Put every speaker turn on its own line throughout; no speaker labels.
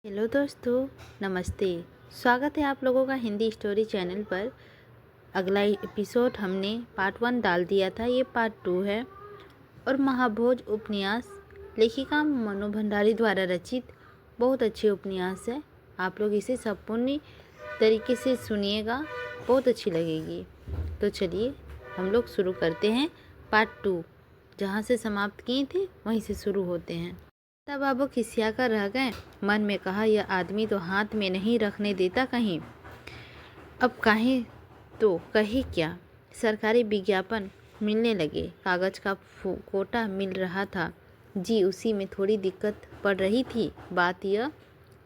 Hello दोस्तों, नमस्ते। स्वागत है आप लोगों का हिंदी स्टोरी चैनल पर। अगला एपिसोड हमने पार्ट 1 डाल दिया था, ये पार्ट 2 है। और महाभोज उपन्यास लेखिका मनु भंडारी द्वारा रचित बहुत अच्छे उपन्यास है। आप लोग इसे संपूर्ण तरीके से सुनिएगा, बहुत अच्छी लगेगी। तो चलिए हम लोग शुरू करते हैं पार्ट 2। जहाँ से समाप्त किए थे वहीं से शुरू होते हैं। तब बाबू खिसिया कर रह गए। मन में कहा, यह आदमी तो हाथ में नहीं रखने देता कहीं। अब काहे तो कहे क्या। सरकारी विज्ञापन मिलने लगे, कागज का कोटा मिल रहा था। जी उसी में थोड़ी दिक्कत पड़ रही थी। बात यह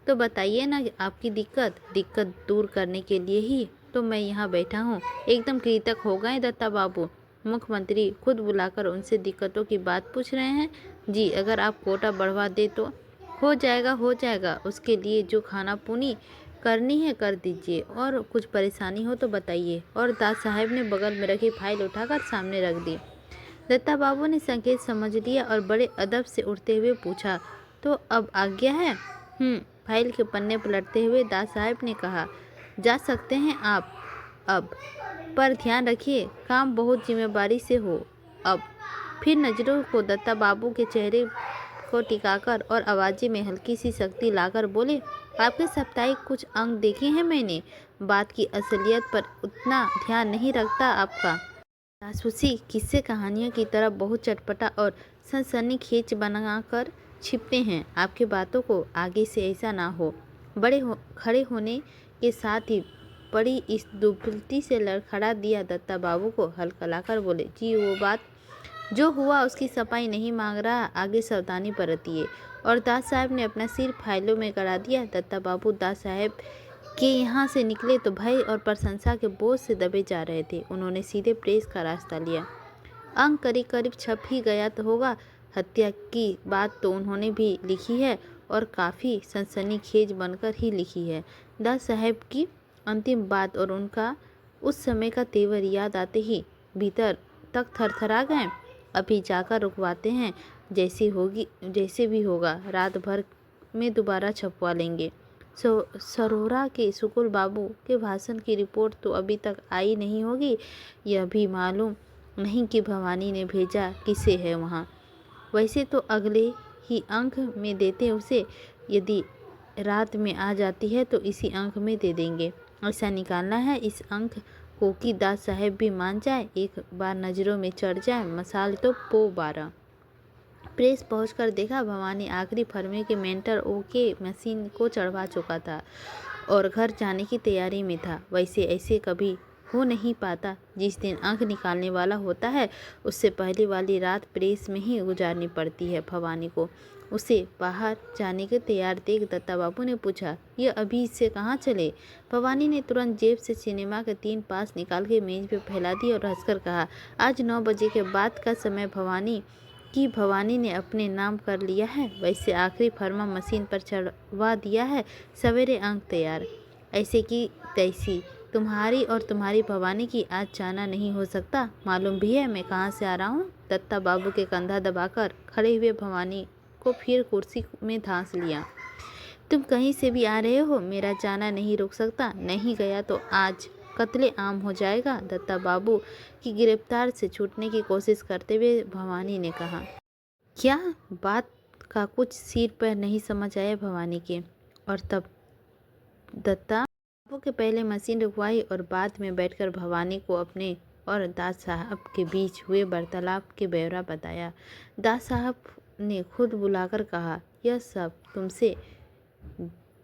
तो बताइए ना, आपकी दिक्कत दूर करने के लिए ही तो मैं यहाँ बैठा हूँ। एकदम कृतक हो गए दत्ता बाबू। मुख्यमंत्री खुद बुलाकर उनसे दिक्कतों की बात पूछ रहे हैं। जी अगर आप कोटा बढ़वा दे तो हो जाएगा। उसके लिए जो खाना पुनी करनी है कर दीजिए, और कुछ परेशानी हो तो बताइए। और दास साहब ने बगल में रखी फाइल उठाकर सामने रख दी। दत्ता बाबू ने संकेत समझ लिया और बड़े अदब से उठते हुए पूछा, तो अब आज्ञा है? फाइल के पन्ने पलटते हुए दास साहब ने कहा, जा सकते हैं आप अब, पर ध्यान रखिए काम बहुत जिम्मेदारी से हो। अब फिर नज़रों को दत्ता बाबू के चेहरे को टिकाकर और आवाज़ में हल्की सी सख्ती लाकर बोले, आपके साप्ताहिक कुछ अंक देखे हैं मैंने। बात की असलियत पर उतना ध्यान नहीं रखता आपका। जासूसी किस्से कहानियों की तरह बहुत चटपटा और सनसनीखेज बनाकर छिपते हैं। आपकी बातों को आगे से ऐसा ना हो। खड़े होने के साथ ही बड़ी इस दुबलती से लड़खड़ा दिया। दत्ता बाबू को हल्कलाकर बोले, जी वो बात जो हुआ उसकी सफाई नहीं मांग रहा, आगे सावधानी बरतिए। और दास साहब ने अपना सिर फाइलों में गड़ा दिया। दत्ता बाबू दास साहब के यहाँ से निकले तो भय और प्रशंसा के बोझ से दबे जा रहे थे। उन्होंने सीधे प्रेस का रास्ता लिया। अंक करीब करीब छप ही गया तो होगा। हत्या की बात तो उन्होंने भी लिखी है, और काफ़ी सनसनीखेज बनकर ही लिखी है। दास साहब की अंतिम बात और उनका उस समय का तेवर याद आते ही भीतर तक थरथरा गए। अभी जाकर रुकवाते हैं, जैसे भी होगा रात भर में दोबारा छपवा लेंगे। सरोरा के सुकुल बाबू के भाषण की रिपोर्ट तो अभी तक आई नहीं होगी। यह भी मालूम नहीं कि भवानी ने भेजा किसे है वहाँ। वैसे तो अगले ही अंक में देते उसे। यदि रात में आ जाती है तो इसी अंक में दे देंगे। ऐसा निकालना है इस अंक को कि दास साहब भी मान जाए, एक बार नज़रों में चढ़ जाए। मसाल तो पो 12। प्रेस पहुंचकर देखा, भवानी आखिरी फरमे के मेंटर ओके मशीन को चढ़वा चुका था और घर जाने की तैयारी में था। वैसे ऐसे कभी हो नहीं पाता। जिस दिन अंक निकालने वाला होता है उससे पहले वाली रात प्रेस में ही गुजारनी पड़ती है भवानी को। उसे बाहर जाने के तैयार देख दत्ता बाबू ने पूछा, यह अभी इससे कहाँ चले? भवानी ने तुरंत जेब से सिनेमा के 3 पास निकाल के मेज पे फैला दी और हंसकर कहा, आज 9 बजे के बाद का समय भवानी ने अपने नाम कर लिया है। वैसे आखिरी फर्मा मशीन पर चढ़वा दिया है। सवेरे अंक तैयार। ऐसे की तैसी तुम्हारी और तुम्हारी भवानी की आज जाना नहीं हो सकता। मालूम भी है मैं कहाँ से आ रहा हूँ? दत्ता बाबू के कंधा दबाकर खड़े हुए भवानी को फिर कुर्सी में धांस लिया। तुम कहीं से भी आ रहे हो, मेरा जाना नहीं रुक सकता। नहीं गया तो आज कत्ले आम हो जाएगा। दत्ता बाबू की गिरफ्तार से छूटने की कोशिश करते हुए भवानी ने कहा। क्या बात का कुछ सिर पैर नहीं समझ आया भवानी के। और तब दत्ता बाबू के पहले मशीन रुकवाई और बाद में बैठकर भवानी को अपने और दास साहब के बीच हुए वार्तालाप के ब्यौरा बताया। दास साहब ने खुद बुलाकर कहा, यह सब तुमसे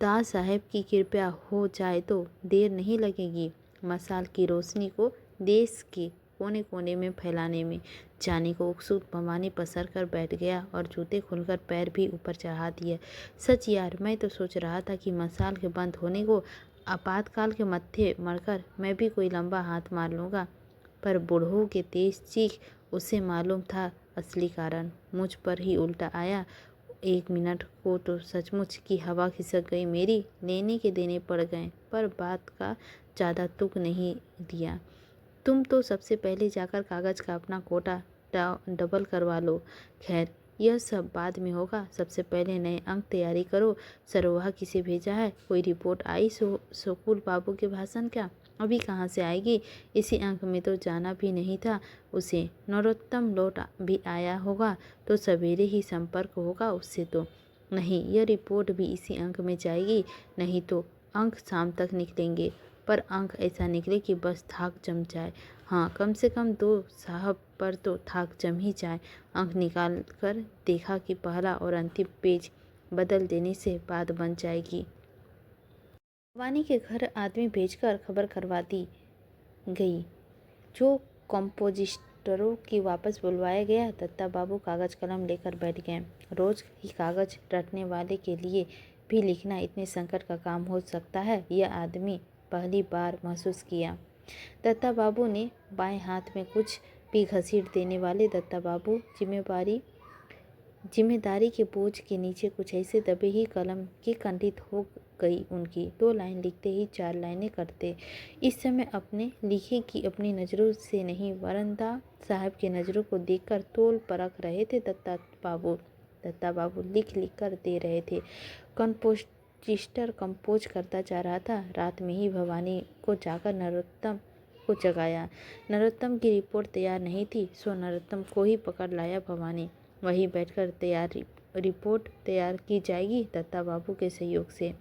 दास साहब की कृपया हो जाए तो देर नहीं लगेगी। मसाल की रोशनी को देश के कोने कोने में फैलाने में। जाने को उत्सुक भवानी पसर कर बैठ गया और जूते खुलकर पैर भी ऊपर चढ़ा दिए। सच यार, मैं तो सोच रहा था कि मसाल के बंद होने को आपातकाल के मत्थे मरकर मैं भी कोई लंबा हाथ मार लूँगा, पर बूढ़ों के तेज चीख उसे मालूम था असली कारण मुझ पर ही उल्टा आया। 1 मिनट को तो सचमुच की हवा खिसक गई मेरी, लेने के देने पड़ गए, पर बात का ज़्यादा तुक नहीं दिया। तुम तो सबसे पहले जाकर कागज़ का अपना कोटा डबल करवा लो। खैर यह सब बाद में होगा, सबसे पहले नए अंक तैयारी करो। सरोहा किसे भेजा है? कोई रिपोर्ट आई? सुकुल बाबू के भाषण क्या? अभी कहाँ से आएगी? इसी अंक में तो जाना भी नहीं था उसे। नरोत्तम लौट भी आया होगा तो सवेरे ही संपर्क होगा उससे। तो नहीं, यह रिपोर्ट भी इसी अंक में जाएगी, नहीं तो अंक शाम तक निकलेंगे। पर अंक ऐसा निकले कि बस थाक जम जाए। हाँ, कम से कम 2 साहब पर तो थाक जम ही जाए। अंक निकाल कर देखा कि पहला और अंतिम पेज बदल देने से बात बन जाएगी। वानी के घर आदमी भेजकर खबर करवा दी गई। जो कंपोजिस्टरों की वापस बुलवाया गया, दत्ता बाबू कागज कलम लेकर बैठ गए। रोज ही कागज रटने वाले के लिए भी लिखना इतने संकट का काम हो सकता है, यह आदमी पहली बार महसूस किया। दत्ता बाबू ने बाएं हाथ में कुछ भी घसीट देने वाले दत्ता बाबू जिम्मेदारी के बोझ के नीचे कुछ ऐसे दबे ही कलम की खंडित हो गई उनकी। 2 लाइन लिखते ही 4 लाइनें करते। इस समय अपने लिखे की अपनी नज़रों से नहीं, वरंदा साहब की नज़रों को देखकर तोल परख रहे थे दत्ता बाबू लिख लिख कर दे रहे थे। कंपोजिस्टर कंपोज करता जा रहा था। रात में ही भवानी को जाकर नरोत्तम को जगाया। नरोत्तम की रिपोर्ट तैयार नहीं थी, सो नरोत्तम को ही पकड़ लाया भवानी। वहीं बैठकर रिपोर्ट तैयार की जाएगी दत्ता बाबू के सहयोग से।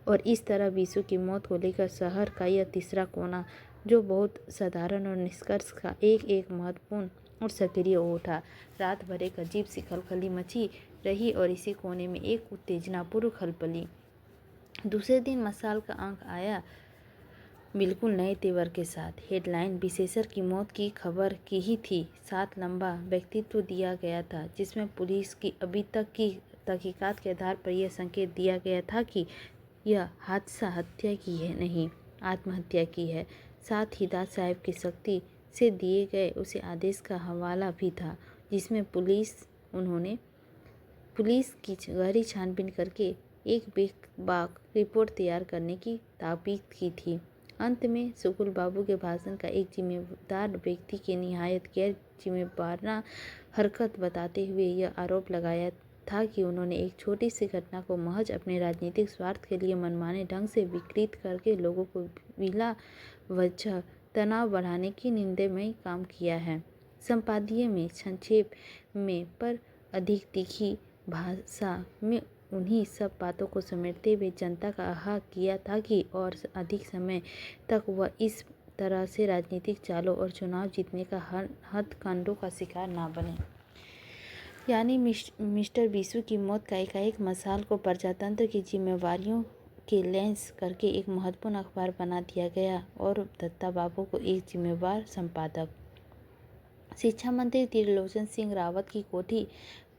और इस तरह बीसू की मौत को लेकर शहर का यह तीसरा कोना, जो बहुत साधारण और निष्कर्ष का, एक एक महत्वपूर्ण और सक्रिय हो उठा। रात भर एक अजीब सी खलखली मची रही और इसी कोने में एक उत्तेजनापूर्व खलबली। दूसरे दिन मसाल का अंक आया, बिल्कुल नए तेवर के साथ। हेडलाइन विशेषर की मौत की खबर की ही थी। साथ लंबा व्यक्तित्व दिया गया था, जिसमें पुलिस की अभी तक की तहकीकात के आधार पर यह संकेत दिया गया था कि यह हादसा हत्या की है नहीं, आत्महत्या की है। साथ ही दास साहब की सख्ती से दिए गए उसे आदेश का हवाला भी था, जिसमें पुलिस की गहरी छानबीन करके एक बेबाक रिपोर्ट तैयार करने की ताकीद की थी। अंत में सुकुल बाबू के भाषण का एक जिम्मेदार व्यक्ति की निहायत गैर जिम्मेवाराना हरकत बताते हुए यह आरोप लगाया था कि उन्होंने एक छोटी सी घटना को महज अपने राजनीतिक स्वार्थ के लिए मनमाने ढंग से विकृत करके लोगों को बिला वजह तनाव बढ़ाने की निंदनीय काम किया है। संपादकीय में संक्षेप में पर अधिक तीखी भाषा में उन्हीं सब बातों को समेटते हुए जनता का आह्वान किया था कि और अधिक समय तक वह इस तरह से राजनीतिक चालों और चुनाव जीतने का हथकंडों का शिकार ना बने। यानी मिस्टर बीसू की मौत का एकाएक मसाल को प्रजातंत्र की जिम्मेवारियों के लैंस करके एक महत्वपूर्ण अखबार बना दिया गया और दत्ता बाबू को एक जिम्मेवार संपादक। शिक्षा मंत्री त्रिलोचन सिंह रावत की कोठी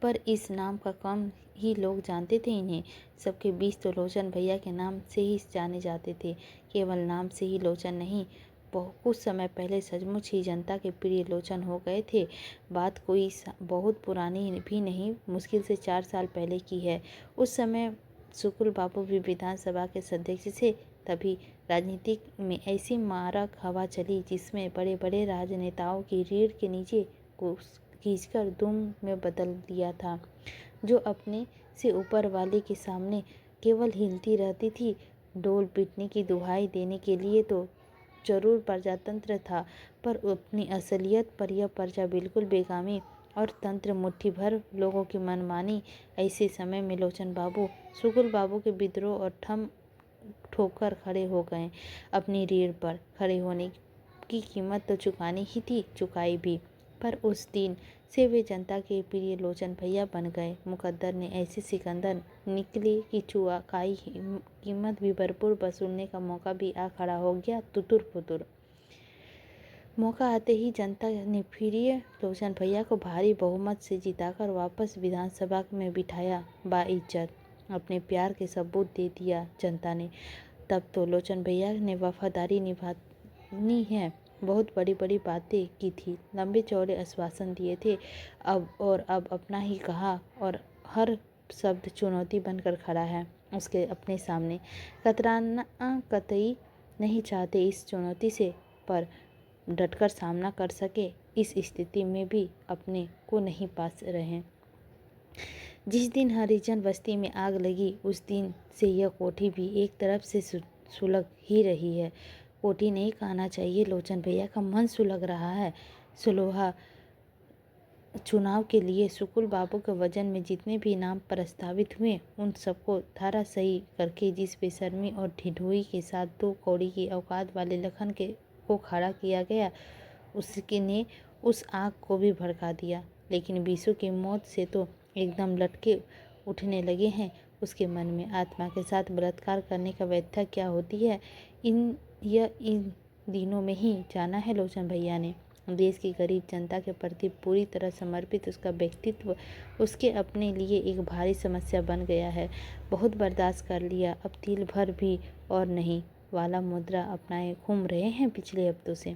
पर इस नाम का कम ही लोग जानते थे। इन्हें सबके बीच तो लोचन भैया के नाम से ही जाने जाते थे। केवल नाम से ही लोचन नहीं, कुछ समय पहले सचमुच ही जनता के प्रिय लोचन हो गए थे। बात कोई बहुत पुरानी भी नहीं, मुश्किल से 4 साल पहले की है। उस समय सुकुल बाबू भी विधानसभा के सदस्य थे। तभी राजनीति में ऐसी मारक हवा चली जिसमें बड़े बड़े राजनेताओं की रीढ़ के नीचे खींचकर दुम में बदल दिया था, जो अपने से ऊपर वाले के सामने केवल हिलती रहती थी। डोल पीटने की दुहाई देने के लिए तो जरूर प्रजातंत्र था, पर अपनी असलियत पर यह प्रजा बिल्कुल बेगामी और तंत्र मुट्ठी भर लोगों की मनमानी। ऐसे समय में लोचन बाबू सुकुल बाबू के विद्रोह और ठोकर खड़े हो गए। अपनी रीढ़ पर खड़े होने की कीमत तो चुकानी ही थी, चुकाई भी। पर उस दिन से वे जनता के प्रिय लोचन भैया बन गए। मुकद्दर ने ऐसे सिकंदर निकले कि चुकाई कीमत भी भरपूर वसूलने का मौका भी आ खड़ा हो गया। तुतुर पुतुर मौका आते ही जनता ने प्रिय लोचन भैया को भारी बहुमत से जिताकर वापस विधानसभा में बिठाया। बाइज्जत अपने प्यार के सबूत दे दिया जनता ने। तब तो लोचन भैया ने वफादारी निभानी है, बहुत बड़ी बड़ी बातें की थी, लंबे चौड़े आश्वासन दिए थे। अब अपना ही कहा और हर शब्द चुनौती बनकर खड़ा है उसके अपने सामने। कतराना कतई नहीं चाहते इस चुनौती से, पर डटकर सामना कर सके इस स्थिति में भी अपने को नहीं पा रहे। जिस दिन हरिजन बस्ती में आग लगी उस दिन से यह कोठी भी एक तरफ से सुलग ही रही है। कोठी नहीं कहना चाहिए, लोचन भैया का मन सुलग रहा है। सुलोहा चुनाव के लिए सुकुल बाबू के वजन में जितने भी नाम प्रस्तावित हुए उन सबको धारा सही करके जिस बेशर्मी और ढिढोई के साथ 2 कौड़ी की औकात वाले लखन के को खड़ा किया गया, उसके ने उस आग को भी भड़का दिया। लेकिन बीसू की मौत से तो एकदम लटके उठने लगे हैं उसके मन में। आत्मा के साथ बलात्कार करने का वैधता क्या होती है इन दिनों में ही जाना है लोचन भैया ने। देश की गरीब जनता के प्रति पूरी तरह समर्पित उसका व्यक्तित्व उसके अपने लिए एक भारी समस्या बन गया है। बहुत बर्दाश्त कर लिया, अब तिल भर भी और नहीं वाला मुद्रा अपनाए घूम रहे हैं पिछले हफ्तों से।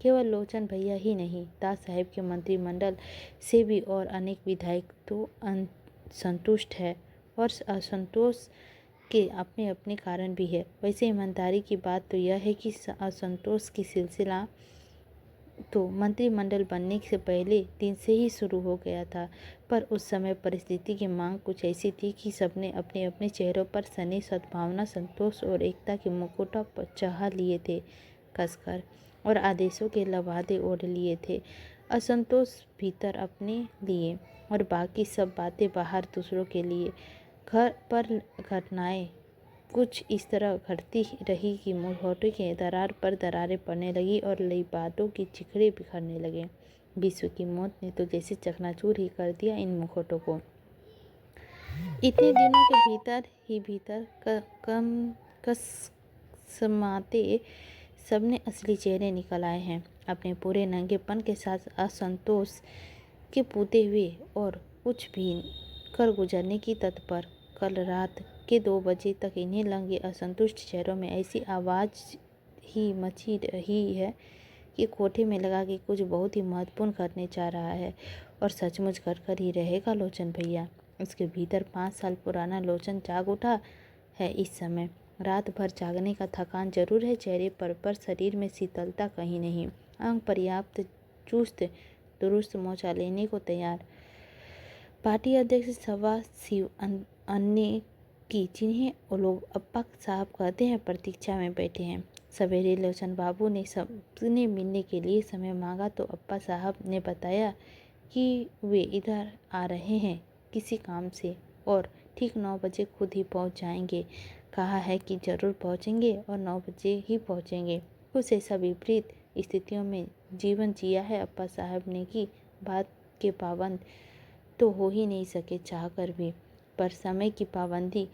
केवल लोचन भैया ही नहीं, दास साहेब के मंत्रिमंडल से भी और अनेक विधायक तो असंतुष्ट है और असंतोष के अपने अपने कारण भी है। वैसे ईमानदारी की बात तो यह है कि असंतोष की सिलसिला तो मंत्रिमंडल बनने से पहले दिन से ही शुरू हो गया था, पर उस समय परिस्थिति की मांग कुछ ऐसी थी कि सबने अपने अपने चेहरों पर सनी सद्भावना, संतोष और एकता के मुकुटा चाह लिए थे कसकर, और आदेशों के लवादे ओढ़ लिए थे। असंतोष भीतर अपने लिए और बाकी सब बातें बाहर दूसरों के लिए। घर पर घटनाएं कुछ इस तरह घटती रही कि मुखौटे के दरार पर दरारें पड़ने लगी और नई बातों की चिखड़े बिखरने लगे। विश्व की मौत ने तो जैसे चकनाचूर ही कर दिया इन मुखौटों को। इतने दिनों के भीतर कम कसमाते सबने असली चेहरे निकल आए हैं, अपने पूरे नंगेपन के साथ असंतोष के पूते हुए और कुछ भी कर गुजरने की तत्पर। कल रात के 2 बजे तक इन्हें लंगे असंतुष्ट चेहरों में ऐसी आवाज़ ही मची रही है कि कोठे में लगा कि कुछ बहुत ही महत्वपूर्ण करने जा रहा है और सचमुच कर ही रहेगा लोचन भैया। उसके भीतर 5 साल पुराना लोचन जाग उठा है इस समय। रात भर जागने का थकान जरूर है चेहरे पर शरीर में शीतलता कहीं नहीं। अंग पर्याप्त चुस्त दुरुस्त मोर्चा लेने को तैयार। पार्टी अध्यक्ष सवा शिव अन्य की जिन्हें वो लोग अप्पा साहब कहते हैं प्रतीक्षा में बैठे हैं। सवेरे लोचन बाबू ने सबने मिलने के लिए समय मांगा तो अप्पा साहब ने बताया कि वे इधर आ रहे हैं किसी काम से और ठीक 9 बजे खुद ही पहुंच जाएंगे। कहा है कि ज़रूर पहुंचेंगे और 9 बजे ही पहुंचेंगे। कुछ ऐसा विपरीत स्थितियों में जीवन जिया है अप्पा साहब ने कि बात के पाबंद तो हो ही नहीं सके चाह कर भी। पर समय की पाबंदी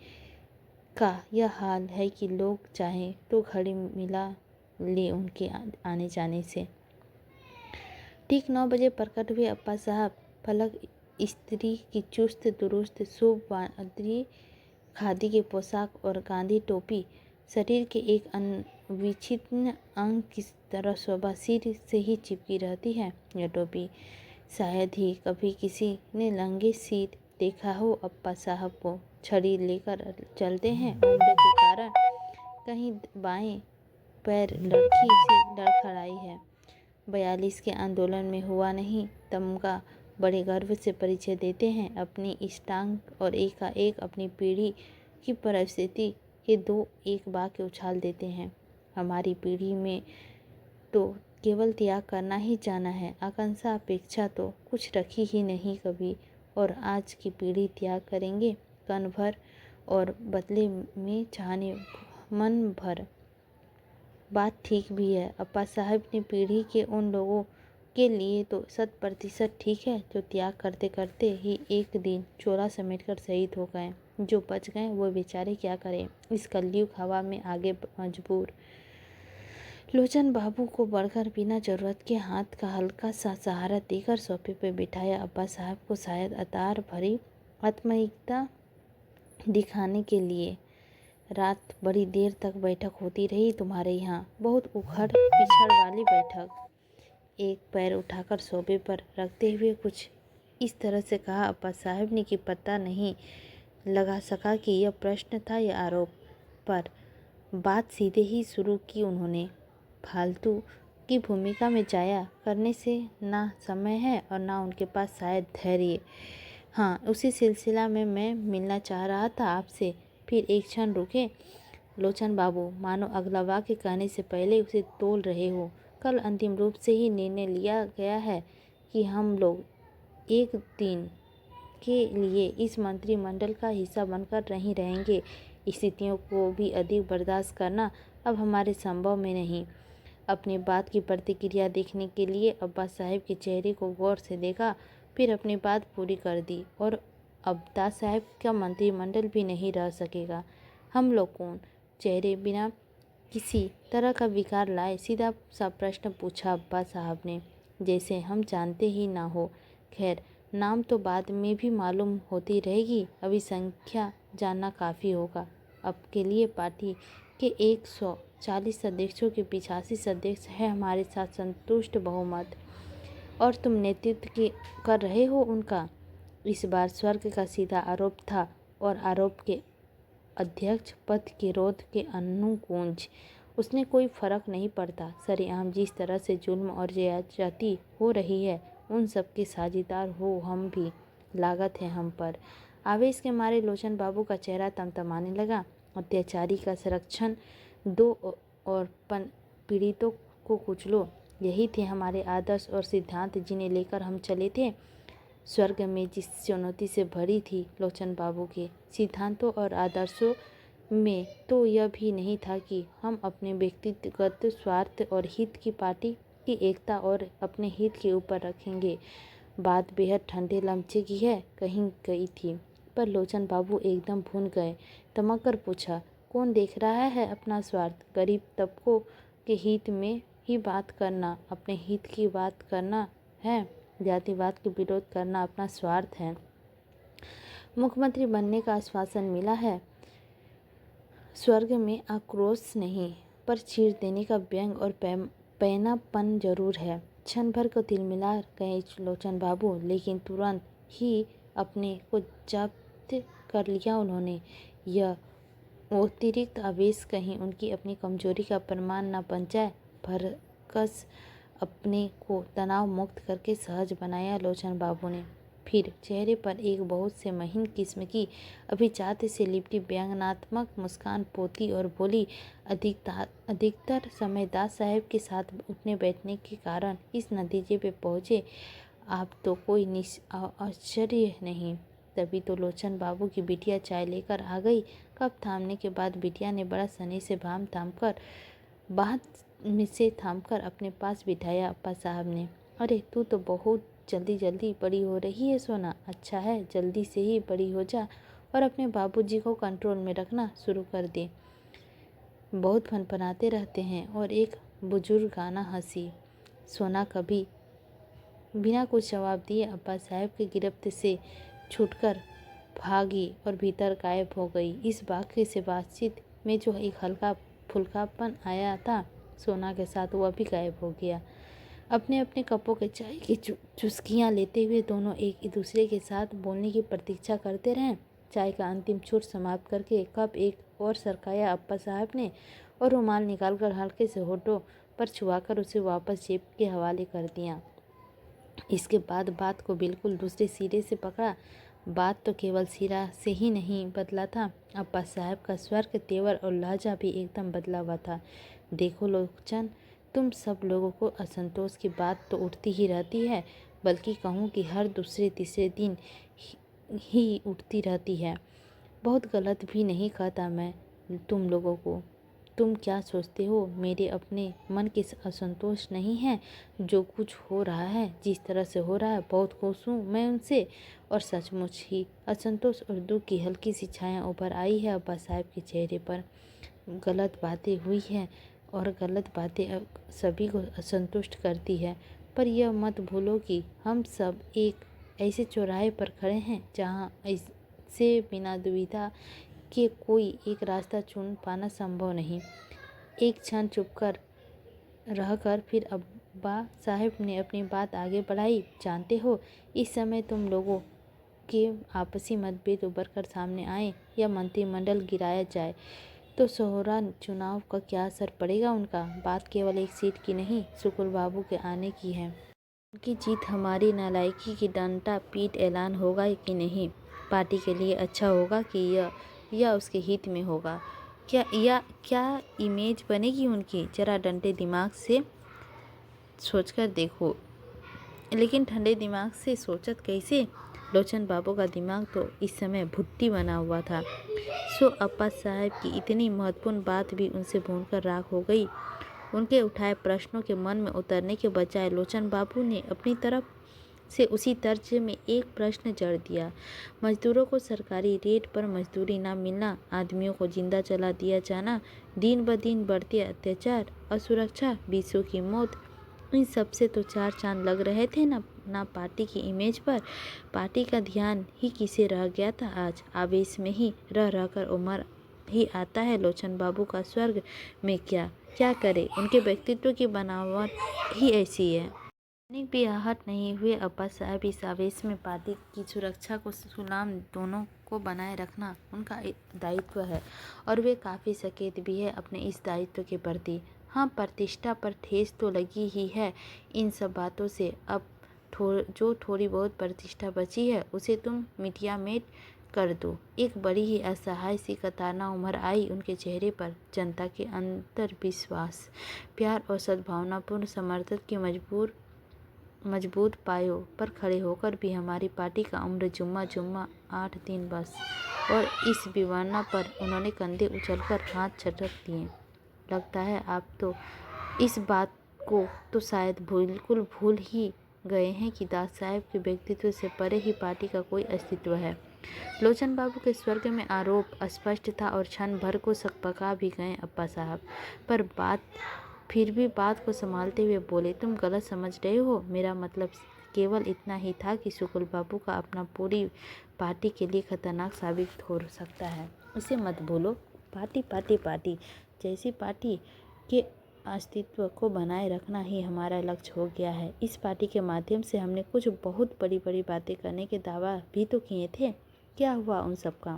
का यह हाल है कि लोग चाहें तो घड़ी मिला ले उनके आने जाने से। ठीक 9 बजे प्रकट हुए अप्पा साहब। फलक स्त्री की चुस्त दुरुस्त शुभ वादरी खादी के पोशाक और गांधी टोपी शरीर के एक अविच्छिन्न अंग की तरह शोभा सिर से ही चिपकी रहती है। यह टोपी शायद ही कभी किसी ने लंगे सिर देखा हो। अप्पा साहब को छड़ी लेकर चलते हैं, उम्र के कारण कहीं बाएं पैर लड़खी सी लड़खड़ाई है। 42 के आंदोलन में हुआ नहीं तमगा बड़े गर्व से परिचय देते हैं अपनी इस टांग और एकाएक अपनी पीढ़ी की परिस्थिति के 2 एक वाक्य उछाल देते हैं। हमारी पीढ़ी में तो केवल त्याग करना ही जाना है, आकांक्षा अपेक्षा तो कुछ रखी ही नहीं कभी। और आज की पीढ़ी त्याग करेंगे कन भर और बदले में चाहने मन भर। बात ठीक भी है। अप्पा साहब ने पीढ़ी के उन लोगों के लिए तो 100% ठीक है जो त्याग करते करते ही एक दिन चोला समेट कर शहीद हो गए। जो बच गए वो बेचारे क्या करें इस कलयुग हवा में आगे मजबूर। लोचन बाबू को बढ़कर बिना जरूरत के हाथ का हल्का सा सहारा देकर सोफे पर बिठाया। अब्बा साहब को शायद अतार भरी आत्मीयता दिखाने के लिए। रात बड़ी देर तक बैठक होती रही तुम्हारे यहाँ, बहुत उखड़ पिछड़ वाली बैठक। एक पैर उठाकर सोफे पर रखते हुए कुछ इस तरह से कहा अब्बा साहब ने कि पता नहीं लगा सका कि यह प्रश्न था या आरोप, पर बात सीधे ही शुरू की उन्होंने। फालतू की भूमिका में जाया करने से ना समय है और ना उनके पास शायद धैर्य। हाँ, उसी सिलसिला में मैं मिलना चाह रहा था आपसे। फिर एक क्षण रुके लोचन बाबू, मानो अगला वाक्य कहने से पहले उसे तोल रहे हो। कल अंतिम रूप से ही निर्णय लिया गया है कि हम लोग एक दिन के लिए इस मंत्रिमंडल का हिस्सा बनकर नहीं रहेंगे। स्थितियों को भी अधिक बर्दाश्त करना अब हमारे संभव में नहीं। अपनी बात की प्रतिक्रिया देखने के लिए अब्बास साहब के चेहरे को गौर से देखा, फिर अपनी बात पूरी कर दी। और अब्बास साहब का मंत्रिमंडल भी नहीं रह सकेगा। हम लोग कौन? चेहरे बिना किसी तरह का विकार लाए सीधा सा प्रश्न पूछा अब्बास साहब ने, जैसे हम जानते ही ना हो। खैर, नाम तो बाद में भी मालूम होती रहेगी, अभी संख्या जानना काफ़ी होगा। अब के लिए पार्टी के 140 सदस्यों के 85 सदस्य है हमारे साथ संतुष्ट बहुमत, और तुम नेतृत्व कर रहे हो उनका। इस बार स्वर्ग का सीधा आरोप था, और आरोप के अध्यक्ष पद के रोध के अनुगूंज। उसने कोई फर्क नहीं पड़ता। सरेआम जिस तरह से जुल्म और ज्यादती हो रही है, उन सब के साझीदार हो हम भी। लागत है हम पर। आवेश के मारे लोचन बाबू का चेहरा तमतमाने लगा। अत्याचारी का संरक्षण दो और पीड़ितों को कुचलो, यही थे हमारे आदर्श और सिद्धांत जिन्हें लेकर हम चले थे। स्वर्ग में जिस चुनौती से भरी थी लोचन बाबू के सिद्धांतों और आदर्शों में, तो यह भी नहीं था कि हम अपने व्यक्तिगत स्वार्थ और हित की पार्टी की एकता और अपने हित के ऊपर रखेंगे। बात बेहद ठंडे लम्हे की है कहीं गई थी, पर लोचन बाबू एकदम भून गए। तमक कर पूछा, कौन देख रहा है अपना स्वार्थ? गरीब तबकों के हित में ही बात करना अपने हित की बात करना है। जातिवाद के विरोध करना अपना स्वार्थ है। मुख्यमंत्री बनने का आश्वासन मिला है, स्वर्ग में आक्रोश नहीं, पर चीर देने का व्यंग और पैनापन जरूर है। क्षण भर को तिलमिला गए लोचन बाबू, लेकिन तुरंत ही अपने को जब्त कर लिया उन्होंने। यह अतिरिक्त आवेश कहीं उनकी अपनी कमजोरी का प्रमाण न बन जाए। भरकस अपने को तनाव मुक्त करके सहज बनाया लोचन बाबू ने। फिर चेहरे पर एक बहुत से महीन किस्म की अभिजात से लिपटी व्यंग्यात्मक मुस्कान पोती और बोली, अधिकतर समय दास साहब के साथ उठने बैठने के कारण इस नतीजे पे पहुँचे। आप तो कोई आश्चर्य नहीं। तभी तो लोचन बाबू की बिटिया चाय लेकर आ गई। कप थामने के बाद बिटिया ने बड़ा सनी से बात में से थामकर अपने पास बिठाया। अप्पा साहब ने, अरे तू तो बहुत जल्दी बड़ी हो रही है सोना। अच्छा है, जल्दी से ही बड़ी हो जा और अपने बाबूजी को कंट्रोल में रखना शुरू कर दे। बहुत फनफनाते रहते हैं। और एक बुजुर्गाना हंसी। सोना कभी बिना कुछ जवाब दिए अब्बा साहब की गिरफ्त से छूटकर भागी और भीतर गायब हो गई। इस वाक्य से बातचीत में जो एक हल्का फुल्कापन आया था, सोना के साथ वह भी गायब हो गया। अपने अपने कपों के चाय की चुस्कियाँ लेते हुए दोनों एक दूसरे के साथ बोलने की प्रतीक्षा करते रहे। चाय का अंतिम छूट समाप्त करके कप एक और सरकाया अप्पा साहब ने, और रुमाल निकालकर हल्के से होठों पर छुआकर उसे वापस जेब के हवाले कर दिया। इसके बाद बात को बिल्कुल दूसरे सिरे से पकड़ा। बात तो केवल सिरा से ही नहीं बदला था, अब्बा साहब का स्वर के तेवर और लहजा भी एकदम बदला हुआ था। देखो लोचन, तुम सब लोगों को असंतोष की बात तो उठती ही रहती है, बल्कि कहूँ कि हर दूसरे तीसरे दिन ही उठती रहती है। बहुत गलत भी नहीं कहता मैं तुम लोगों को। तुम क्या सोचते हो मेरे अपने मन के असंतोष नहीं है? जो कुछ हो रहा है, जिस तरह से हो रहा है, बहुत खुश हूँ मैं उनसे। और सचमुच ही असंतोष और दुख की हल्की सी छाया उभर आई है अब्बा साहब के चेहरे पर। गलत बातें हुई हैं, और गलत बातें सभी को असंतुष्ट करती है, पर यह मत भूलो कि हम सब एक ऐसे चौराहे पर खड़े हैं जहाँ ऐसे बिना दुविधा के कोई एक रास्ता चुन पाना संभव नहीं। एक क्षण चुप कर रहकर फिर अब्बा साहब ने अपनी बात आगे बढ़ाई। जानते हो, इस समय तुम लोगों के आपसी मतभेद उभर कर सामने आए या मंत्रिमंडल गिराया जाए तो सोहरा चुनाव का क्या असर पड़ेगा उनका? बात केवल एक सीट की नहीं, शुक्र बाबू के आने की है। उनकी जीत हमारी नालायकी की डंडा पीट ऐलान होगा कि नहीं? पार्टी के लिए अच्छा होगा कि या उसके हित में होगा? क्या इमेज बनेगी उनकी? जरा डंडे दिमाग से सोचकर देखो। लेकिन ठंडे दिमाग से सोचत कैसे? लोचन बाबू का दिमाग तो इस समय भुट्टी बना हुआ था। सो अप्पा साहब की इतनी महत्वपूर्ण बात भी उनसे भूनकर राख हो गई। उनके उठाए प्रश्नों के मन में उतरने के बजाय लोचन बाबू ने अपनी तरफ से उसी तर्ज में एक प्रश्न जड़ दिया। मजदूरों को सरकारी रेट पर मजदूरी ना मिलना, आदमियों को जिंदा जला दिया जाना, दिन ब दिन बढ़ते अत्याचार, असुरक्षा, बीसों की मौत, इन सब से तो चार चांद लग रहे थे ना पार्टी की इमेज पर। पार्टी का ध्यान ही किसे रह गया था आज? आवेश में ही रह कर उमर ही आता है लोचन बाबू का स्वर्ग में क्या करे? उनके व्यक्तित्व की बनावट ही ऐसी है। तनिक भी आहट नहीं हुए अब्बा साहब इस आवेश में पार्टी की सुरक्षा को सुनाम दोनों को बनाए रखना उनका दायित्व है और वे काफ़ी सचेत भी है अपने इस दायित्व के प्रति। हाँ, प्रतिष्ठा पर ठेस तो लगी ही है इन सब बातों से। अब जो थोड़ी बहुत प्रतिष्ठा बची है उसे तुम मिटिया मेट कर दो। एक बड़ी ही असहाय सी कतारना उम्र आई उनके चेहरे पर। जनता के अंतर विश्वास, प्यार और सद्भावनापूर्ण समर्थन की मजबूत पायों पर खड़े होकर भी हमारी पार्टी का उम्र जुम्मा 8 दिन बस। और इस विवरणा पर उन्होंने कंधे उछलकर हाथ झटक दिए। लगता है आप तो इस बात को तो शायद बिल्कुल भूल ही गए हैं कि दास साहब के व्यक्तित्व से परे ही पार्टी का कोई अस्तित्व है। लोचन बाबू के स्वर्ग में आरोप स्पष्ट था और क्षण भर को सकपका भी गए अप्पा साहब। पर फिर भी बात को संभालते हुए बोले, तुम गलत समझ रहे हो। मेरा मतलब केवल इतना ही था कि शुक्ल बाबू का अपना पूरी पार्टी के लिए खतरनाक साबित हो सकता है। इसे मत भूलो। पार्टी जैसी पार्टी के अस्तित्व को बनाए रखना ही हमारा लक्ष्य हो गया है। इस पार्टी के माध्यम से हमने कुछ बहुत बड़ी बातें करने के दावा भी तो किए थे। क्या हुआ उन सब का?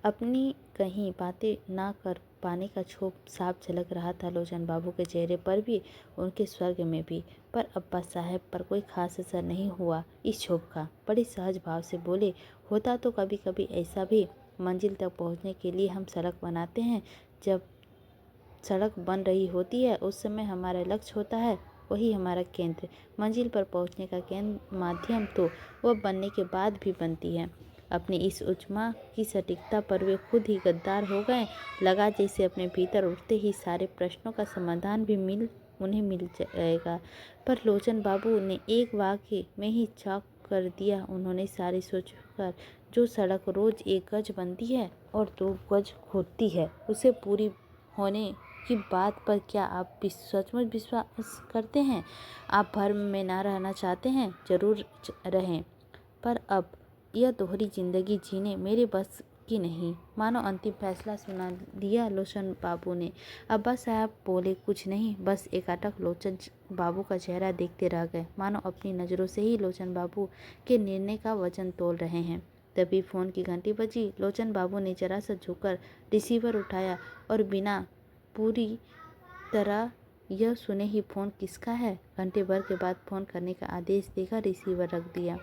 अपनी कहीं बातें ना कर पाने का क्षोभ साफ झलक रहा था लोचन बाबू के चेहरे पर भी, उनके स्वर्ग में भी। पर अब्बा साहब पर कोई खास असर नहीं हुआ इस क्षोभ का। बड़े सहज भाव से बोले, होता तो कभी कभी ऐसा भी। मंजिल तक पहुंचने के लिए हम सड़क बनाते हैं। जब सड़क बन रही होती है उस समय हमारा लक्ष्य होता है वही हमारा केंद्र। मंजिल पर पहुंचने का केंद्र माध्यम तो वह बनने के बाद भी बनती है। अपनी इस उच्चमा की सटीकता पर वे खुद ही गद्दार हो गए। लगा जैसे अपने भीतर उठते ही सारे प्रश्नों का समाधान भी उन्हें मिल जाएगा। पर लोचन बाबू ने एक वाक्य में ही चौंक कर दिया। उन्होंने सारी सोचकर, जो सड़क रोज 1 गज बनती है और 2 गज खोदती है, उसे पूरी होने की बात पर क्या आप सचमुच विश्वास करते हैं? आप भर्म में ना रहना चाहते हैं? जरूर रहें, पर अब यह दोहरी जिंदगी जीने मेरे बस की नहीं। मानो अंतिम फैसला सुना दिया लोचन बाबू ने। अब्बा साहब बोले कुछ नहीं, बस एकाटक लोचन बाबू का चेहरा देखते रह गए, मानो अपनी नज़रों से ही लोचन बाबू के निर्णय का वजन तोल रहे हैं। तभी फ़ोन की घंटी बजी। लोचन बाबू ने जरा सा झुककर रिसीवर उठाया और बिना पूरी तरह यह सुने ही फ़ोन किसका है, घंटे भर के बाद फ़ोन करने का आदेश देकर रिसीवर रख दिया।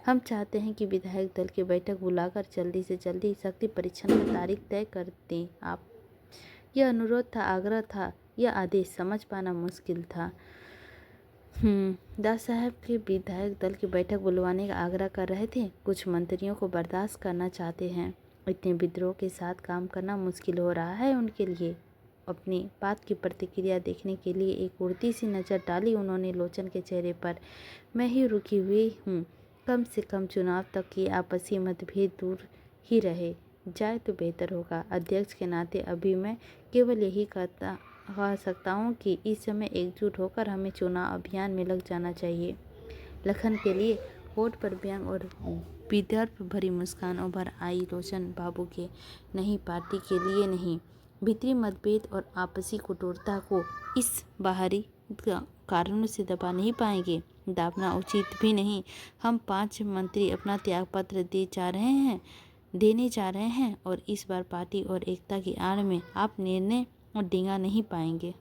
हम चाहते हैं कि विधायक दल की बैठक बुलाकर जल्दी से जल्दी शक्ति परीक्षण की तारीख तय कर दें आप। यह अनुरोध था, आग्रह था या आदेश, समझ पाना मुश्किल था। दास साहब के विधायक दल की बैठक बुलवाने का आग्रह कर रहे थे। कुछ मंत्रियों को बर्दाश्त करना चाहते हैं। इतने विद्रोह के साथ काम करना मुश्किल हो रहा है उनके लिए। अपनी बात की प्रतिक्रिया देखने के लिए एक उड़ती सी नज़र डाली उन्होंने लोचन के चेहरे पर। मैं ही रुकी हुई हूँ। कम से कम चुनाव तक की आपसी मतभेद दूर ही रहे जाए तो बेहतर होगा। अध्यक्ष के नाते अभी मैं केवल यही कह सकता हूँ कि इस समय एकजुट होकर हमें चुनाव अभियान में लग जाना चाहिए। लखन के लिए होठ पर व्यंग और विदर्भ भरी मुस्कान उभर आई लोचन बाबू के। नहीं, पार्टी के लिए नहीं। भीतरी मतभेद और आपसी कठोरता को इस बाहरी कारणों से दबा नहीं पाएंगे, दाबना उचित भी नहीं। हम 5 मंत्री अपना त्यागपत्र देने जा रहे हैं और इस बार पार्टी और एकता की आड़ में आप निर्णय और डिंगा नहीं पाएंगे।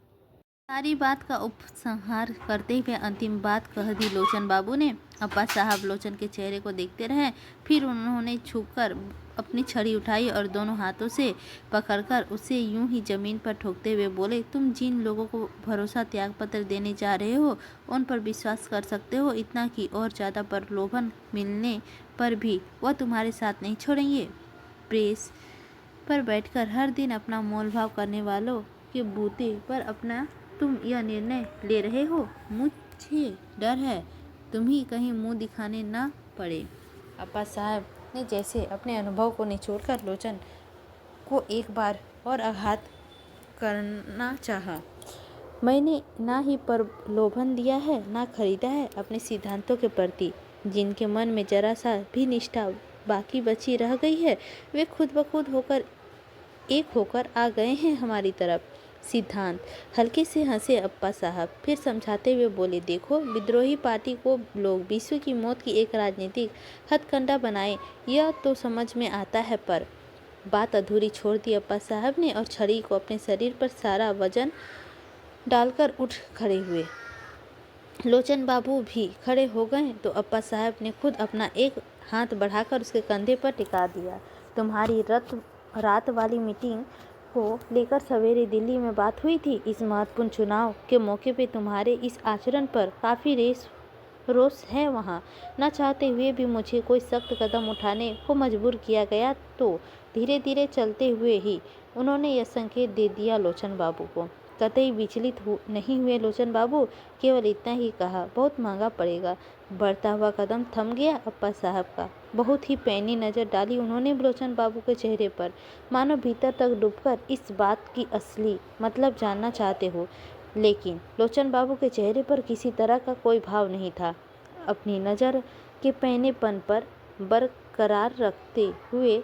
सारी बात का उपसंहार करते हुए अंतिम बात कह दी लोचन बाबू ने। अप्पा साहब लोचन के चेहरे को देखते रहे, फिर उन्होंने झुककर अपनी छड़ी उठाई और दोनों हाथों से पकड़कर उसे यूं ही जमीन पर ठोकते हुए बोले, तुम जिन लोगों को भरोसा त्याग पत्र देने जा रहे हो उन पर विश्वास कर सकते हो, इतना कि और ज़्यादा प्रलोभन मिलने पर भी वह तुम्हारे साथ नहीं छोड़ेंगे। प्रेस पर बैठकर हर दिन अपना मोलभाव करने वालों के बूते पर अपना तुम यह निर्णय ले रहे हो। मुझे डर है तुम्हें कहीं मुंह दिखाने ना पड़े। अप्पा साहब ने जैसे अपने अनुभव को निचोड़कर लोचन को एक बार और आघात करना चाहा। मैंने ना ही प्रलोभन दिया है ना खरीदा है अपने सिद्धांतों के प्रति। जिनके मन में जरा सा भी निष्ठा बाकी बची रह गई है वे खुद ब खुद होकर एक होकर आ गए हैं हमारी तरफ। सिद्धांत। हल्के से हंसे अप्पा साहब, फिर समझाते हुए बोले, देखो विद्रोही पार्टी को लोग विश्व की मौत की एक राजनीतिक हथकंडा बनाए यह तो समझ में आता है, पर बात अधूरी छोड़ दी अप्पा साहब ने और छड़ी को अपने शरीर पर सारा वजन डालकर उठ खड़े हुए। लोचन बाबू भी खड़े हो गए तो अप्पा साहब ने खुद अपना एक हाथ बढ़ाकर उसके कंधे पर टिका दिया। तुम्हारी रात वाली मीटिंग को लेकर सवेरे दिल्ली में बात हुई थी। इस महत्वपूर्ण चुनाव के मौके पे तुम्हारे इस आचरण पर काफ़ी रोष है। वहाँ न चाहते हुए भी मुझे कोई सख्त कदम उठाने को मजबूर किया गया। तो धीरे धीरे चलते हुए ही उन्होंने यह संकेत दे दिया लोचन बाबू को। कतई विचलित नहीं हुए लोचन बाबू, केवल इतना ही कहा, बहुत महंगा पड़ेगा। बढ़ता हुआ कदम थम गया अप्पा साहब का। बहुत ही पैनी नज़र डाली उन्होंने लोचन बाबू के चेहरे पर, मानो भीतर तक डूबकर इस बात की असली मतलब जानना चाहते हो। लेकिन लोचन बाबू के चेहरे पर किसी तरह का कोई भाव नहीं था। अपनी नज़र के पैनेपन पर बरकरार रखते हुए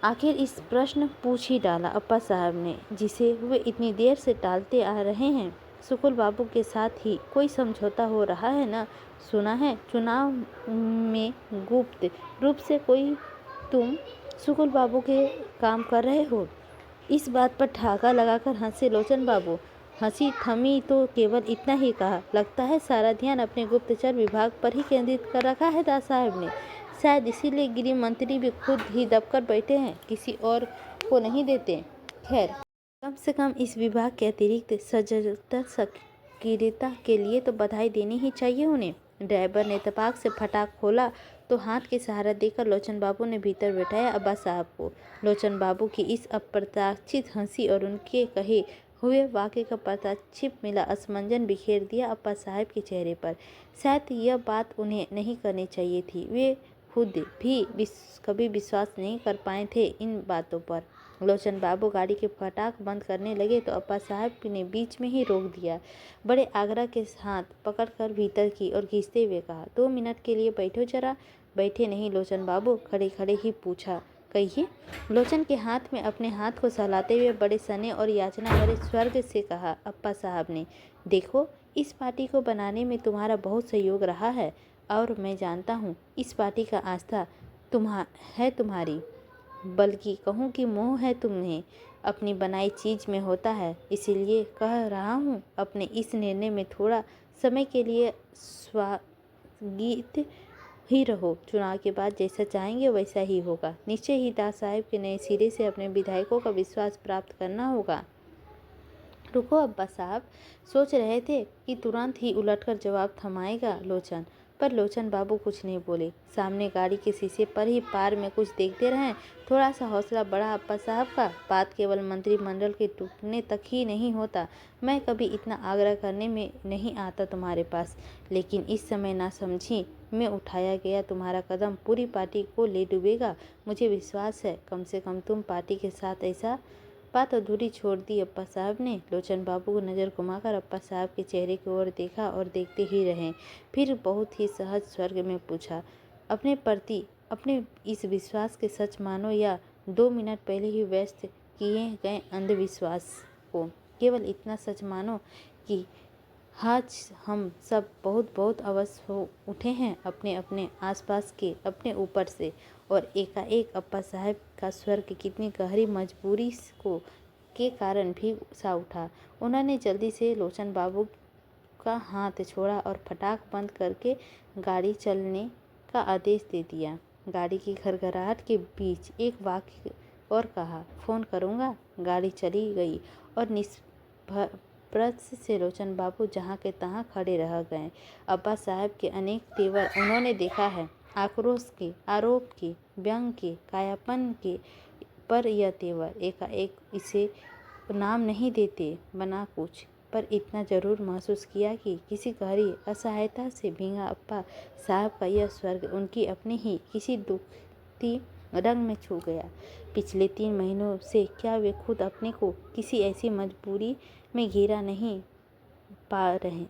आखिर इस प्रश्न पूछ ही डाला अप्पा साहब ने, जिसे वे इतनी देर से टालते आ रहे हैं। सुकुल बाबू के साथ ही कोई समझौता हो रहा है ना? सुना है चुनाव में गुप्त रूप से कोई तुम सुकुल बाबू के काम कर रहे हो। इस बात पर ठाका लगाकर हंसे लोचन बाबू। हंसी थमी तो केवल इतना ही कहा, लगता है सारा ध्यान अपने गुप्तचर विभाग पर ही केंद्रित कर रखा है दास साहब ने। शायद इसीलिए गृह मंत्री भी खुद ही दबकर बैठे हैं, किसी और को नहीं देते। खैर, कम से कम इस विभाग के अतिरिक्त सजगता सक्रियता के लिए तो बधाई देनी ही चाहिए उन्हें। ड्राइवर ने इत्तेफाक से फटाक खोला तो हाथ के सहारा देकर लोचन बाबू ने भीतर बैठाया अब्बा साहब को। लोचन बाबू की इस अप्रत्याशित हंसी और उनके कहे हुए वाक्य का प्रत्याशित मिला असमंजन बिखेर दिया अप्पा साहब के चेहरे पर। शायद यह बात उन्हें नहीं करनी चाहिए थी। वे खुद भी कभी विश्वास नहीं कर पाए थे इन बातों पर। लोचन बाबू गाड़ी के फटाक बंद करने लगे तो अप्पा साहब ने बीच में ही रोक दिया। बड़े आग्रह के हाथ पकड़कर भीतर की और खींचते हुए कहा, 2 मिनट के लिए बैठो जरा। बैठे नहीं लोचन बाबू, खड़े खड़े ही पूछा, कहिए। लोचन के हाथ में अपने हाथ को सहलाते हुए बड़े सने और याचना भरे स्वर्ग से कहा अप्पा साहब ने, देखो इस पार्टी को बनाने में तुम्हारा बहुत सहयोग रहा है और मैं जानता हूँ इस पार्टी का आस्था तुम्हारी, बल्कि कहूँ कि मोह है तुम्हें अपनी बनाई चीज़ में होता है। इसीलिए कह रहा हूँ अपने इस निर्णय में थोड़ा समय के लिए स्वागत ही रहो। चुनाव के बाद जैसा चाहेंगे वैसा ही होगा। निश्चय ही दास साहब के नए सिरे से अपने विधायकों का विश्वास प्राप्त करना होगा। रुको अब्बा साहब, सोच रहे थे कि तुरंत ही उलटकर जवाब थमाएगा लोचन, पर लोचन बाबू कुछ नहीं बोले। सामने गाड़ी के शीशे पर ही पार में कुछ देखते रहे। थोड़ा सा हौसला बढ़ा अप्पा साहब का। बात केवल मंत्रिमंडल के टूटने तक ही नहीं होता। मैं कभी इतना आग्रह करने में नहीं आता तुम्हारे पास, लेकिन इस समय ना समझी में उठाया गया तुम्हारा कदम पूरी पार्टी को ले डूबेगा। मुझे विश्वास है कम से कम तुम पार्टी के साथ ऐसा। बात अधूरी छोड़ दी अप्पा साहब ने। लोचन बाबू को नज़र घुमाकर अप्पा साहब के चेहरे की ओर देखा और देखते ही रहे। फिर बहुत ही सहज स्वर में पूछा, अपने प्रति अपने इस विश्वास के सच मानो या 2 मिनट पहले ही व्यस्त किए गए अंधविश्वास को? केवल इतना सच मानो कि आज हम सब बहुत बहुत अवश्य हो उठे हैं अपने अपने आसपास के अपने ऊपर से। और एकाएक अप्पा साहब का स्वर की कितनी गहरी मजबूरी को के कारण भी सा उठा। उन्होंने जल्दी से लोचन बाबू का हाथ छोड़ा और फटाक बंद करके गाड़ी चलने का आदेश दे दिया। गाड़ी की घरघराहट के बीच एक वाक्य और कहा, फ़ोन करूँगा। गाड़ी चली गई और निष्प्रभ से लोचन बाबू जहाँ के तहाँ खड़े रह गए। अब्बा साहब के अनेक तेवर उन्होंने देखा है, आक्रोश के, आरोप के, व्यंग के, कायापन के, पर यह तेवर एकाएक इसे नाम नहीं देते बना कुछ, पर इतना जरूर महसूस किया कि किसी गहरी असहायता से भींगा अब्बा साहब का यह स्वर्ग उनकी अपने ही किसी दुखती रंग में छू गया। पिछले 3 महीनों से क्या वे खुद अपने को किसी ऐसी मजबूरी में घेरा नहीं पा रहे?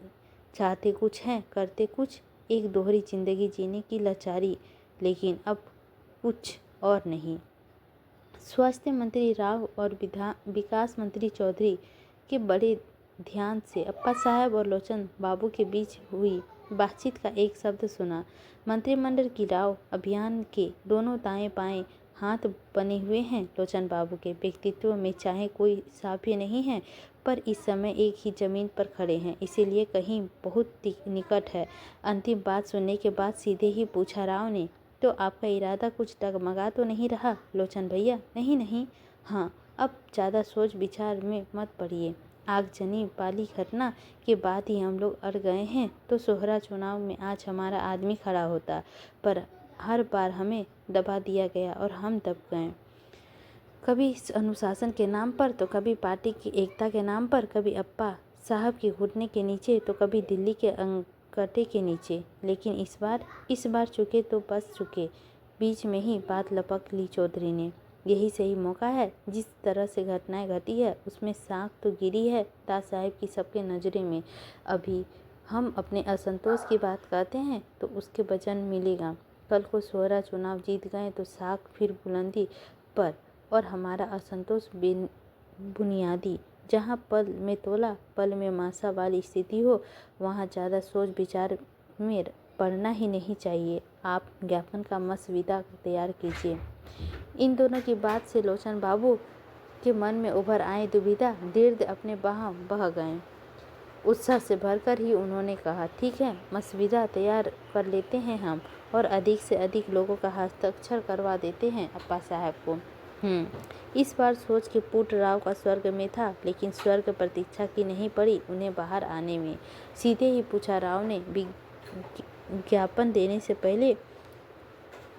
चाहते कुछ हैं, करते कुछ, एक दोहरी जिंदगी जीने की लाचारी, लेकिन अब कुछ और नहीं। स्वास्थ्य मंत्री राव और विकास मंत्री चौधरी के बड़े ध्यान से अप्पा साहब और लोचन बाबू के बीच हुई बातचीत का एक शब्द सुना। मंत्रिमंडल की राव अभियान के दोनों दाएं बाएं हाथ बने हुए हैं। लोचन बाबू के व्यक्तित्व में चाहे कोई साफी नहीं है, पर इस समय एक ही जमीन पर खड़े हैं, इसीलिए कहीं बहुत निकट है। अंतिम बात सुनने के बाद सीधे ही पूछा राव ने, तो आपका इरादा कुछ डगमगा तो नहीं रहा लोचन भैया? नहीं नहीं। हाँ, अब ज़्यादा सोच विचार में मत पड़िए। आगजनी वाली घटना के बाद ही हम लोग अड़ गए हैं, तो सोहरा चुनाव में आज हमारा आदमी खड़ा होता, पर हर बार हमें दबा दिया गया और हम दब गए। कभी अनुशासन के नाम पर, तो कभी पार्टी की एकता के नाम पर, कभी अप्पा साहब के घुटने के नीचे, तो कभी दिल्ली के अंगूठे के नीचे। लेकिन इस बार चुके तो बस चुके। बीच में ही बात लपक ली चौधरी ने। यही सही मौका है। जिस तरह से घटनाएं घटी है उसमें साख तो गिरी है दास साहब की सबके नज़रे में। अभी हम अपने असंतोष की बात करते हैं तो उसके वजन मिलेगा। कल को सोहरा चुनाव जीत गए तो साख फिर बुलंदी पर, और हमारा असंतोष बुनियादी। जहाँ पल में तोला पल में मासा वाली स्थिति हो, वहाँ ज़्यादा सोच विचार में पड़ना ही नहीं चाहिए। आप ज्ञापन का मसविदा तैयार कीजिए। इन दोनों की बात से लोचन बाबू के मन में उभर आए दुविधा दीर्घ अपने बह गए। उत्साह से भरकर ही उन्होंने कहा, ठीक है, मसविदा तैयार कर लेते हैं हम, और अधिक से अधिक लोगों का हस्ताक्षर करवा देते हैं अप्पा साहब को। इस बार सोच के पुट राव का स्वर्ग में था, लेकिन स्वर्ग प्रतीक्षा की नहीं पड़ी उन्हें बाहर आने में। सीधे ही पूछा राव ने, विज्ञापन देने से पहले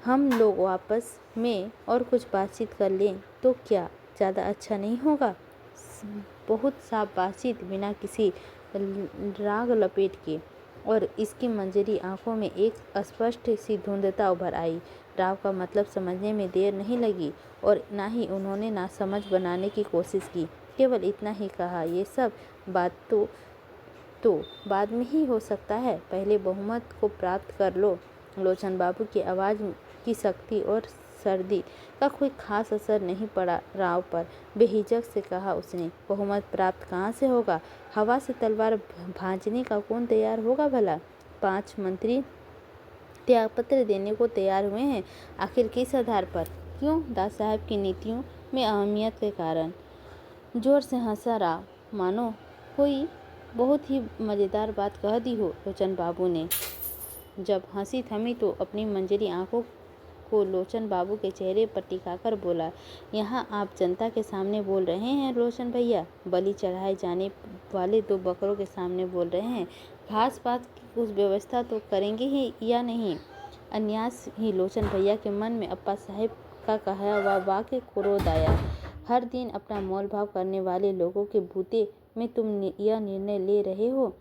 हम लोग आपस में और कुछ बातचीत कर लें तो क्या ज़्यादा अच्छा नहीं होगा? बहुत साफ बातचीत बिना किसी राग लपेट के। और इसकी मंजरी आंखों में एक अस्पष्ट सी धुंधता उभर आई। राव का मतलब समझने में देर नहीं लगी और ना ही उन्होंने नासमझ बनाने की कोशिश की। केवल इतना ही कहा, ये सब बात तो बाद में ही हो सकता है, पहले बहुमत को प्राप्त कर लो। लोचन बाबू की आवाज़ की शक्ति और सर्दी का कोई खास असर नहीं पड़ा राव पर। बेहिचक से कहा उसने, बहुमत प्राप्त कहाँ से होगा? हवा से तलवार भांजने का कौन तैयार होगा भला? 5 मंत्री त्यागपत्र देने को तैयार हुए हैं, आखिर किस आधार पर? क्यों? दास साहब की नीतियों में अहमियत के कारण। जोर से हंसा राव, मानो कोई बहुत ही मज़ेदार बात कह दी हो। लोचन बाबू ने जब हंसी थमी तो अपनी मंजरी आंखों को लोचन बाबू के चेहरे पर टिकाकर बोला, यहाँ आप जनता के सामने बोल रहे हैं लोचन भैया? बलि चढ़ाए जाने वाले 2 बकरों के सामने बोल रहे हैं। घास पात की कुछ व्यवस्था तो करेंगे ही या नहीं? अन्यास ही लोचन भैया के मन में अप्पा साहब का कहा हुआ वाक्य क्रोध आया। हर दिन अपना मोल भाव करने वाले लोगों के बूते में तुम यह निर्णय ले रहे हो?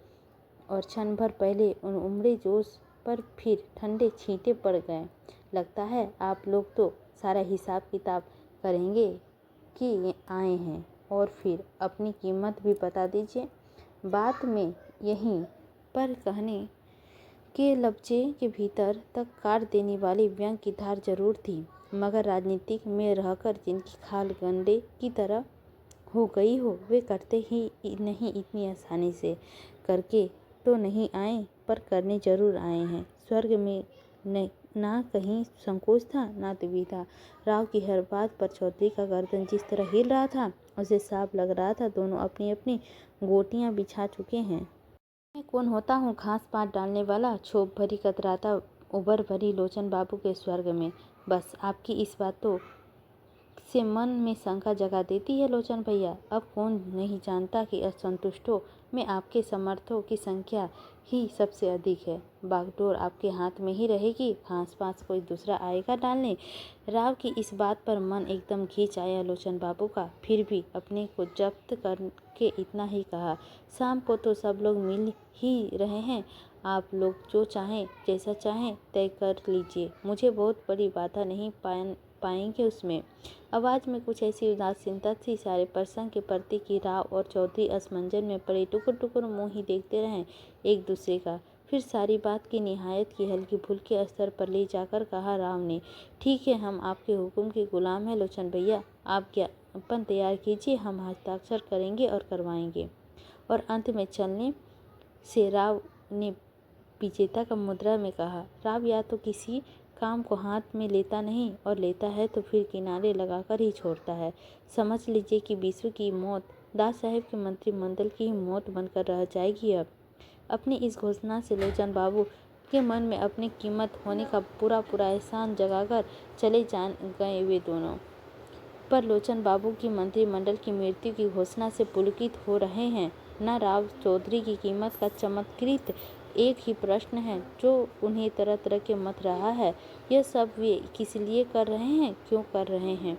और क्षण भर पहले उन उमड़े जोश पर फिर ठंडे छींटे पड़ गए। लगता है आप लोग तो सारा हिसाब किताब करेंगे कि आए हैं, और फिर अपनी कीमत भी बता दीजिए। बात में यहीं पर कहने के लफ्ज़े के भीतर तक काट देने वाली व्यंग की धार जरूर थी, मगर राजनीतिक में रहकर जिनकी खाल गंडे की तरह हो गई हो, वे करते ही नहीं इतनी आसानी से। करके तो नहीं आए, पर करने जरूर आए हैं। स्वर्ग में ना कहीं संकोच था, ना दुविधा। राव की हर बात पर चौधरी का गर्दन जिस तरह हिल रहा था, उसे साफ लग रहा था दोनों अपनी अपनी गोटियां बिछा चुके हैं। मैं कौन होता हूँ घास पात डालने वाला, क्षोभ भरी कतराता उबर भरी लोचन बाबू के स्वर्ग में। बस आपकी इस बातों से मन में शंका जगा देती है लोचन भैया। अब कौन नहीं जानता कि असंतुष्टों में आपके समर्थकों की संख्या ही सबसे अधिक है। बागडोर आपके हाथ में ही रहेगी, घास पास कोई दूसरा आएगा डालने। राव की इस बात पर मन एकदम खींच आया लोचन बाबू का। फिर भी अपने को जब्त करके इतना ही कहा, शाम को तो सब लोग मिल ही रहे हैं, आप लोग जो चाहें जैसा चाहें तय कर लीजिए, मुझे बहुत बड़ी बाधा नहीं पाएंगे उसमें। आवाज़ में कुछ ऐसी उदासीनता थी सारे प्रसंग के प्रति कि राव और चौधरी असमंजन में पड़े टुकुर टुकुर मुँह ही देखते रहें एक दूसरे का। फिर सारी बात की निहायत की हल्की फुल्के स्तर पर ले जाकर कहा राव ने, ठीक है, हम आपके हुक्म के गुलाम हैं लोचन भैया, आप ज्ञापन तैयार कीजिए, हम हस्ताक्षर करेंगे और करवाएंगे। और अंत में चलने से राव ने विजेता का मुद्रा में कहा, राव या तो किसी काम को हाथ में लेता नहीं और लेता है तो फिर किनारे लगाकर ही छोड़ता है। समझ लीजिए कि विश्व की मौत दास साहेब के मंत्रिमंडल की ही मौत बनकर रह जाएगी। अब अपनी इस घोषणा से लोचन बाबू के मन में अपनी कीमत होने का पूरा एहसान जगाकर चले जान गए वे दोनों। पर लोचन बाबू की मंत्रिमंडल की मृत्यु की घोषणा से पुलकित हो रहे हैं, न राव चौधरी की कीमत का चमत्कृत। एक ही प्रश्न है जो उन्हें तरह तरह के मत रहा है, यह सब वे किस लिए कर रहे हैं, क्यों कर रहे हैं?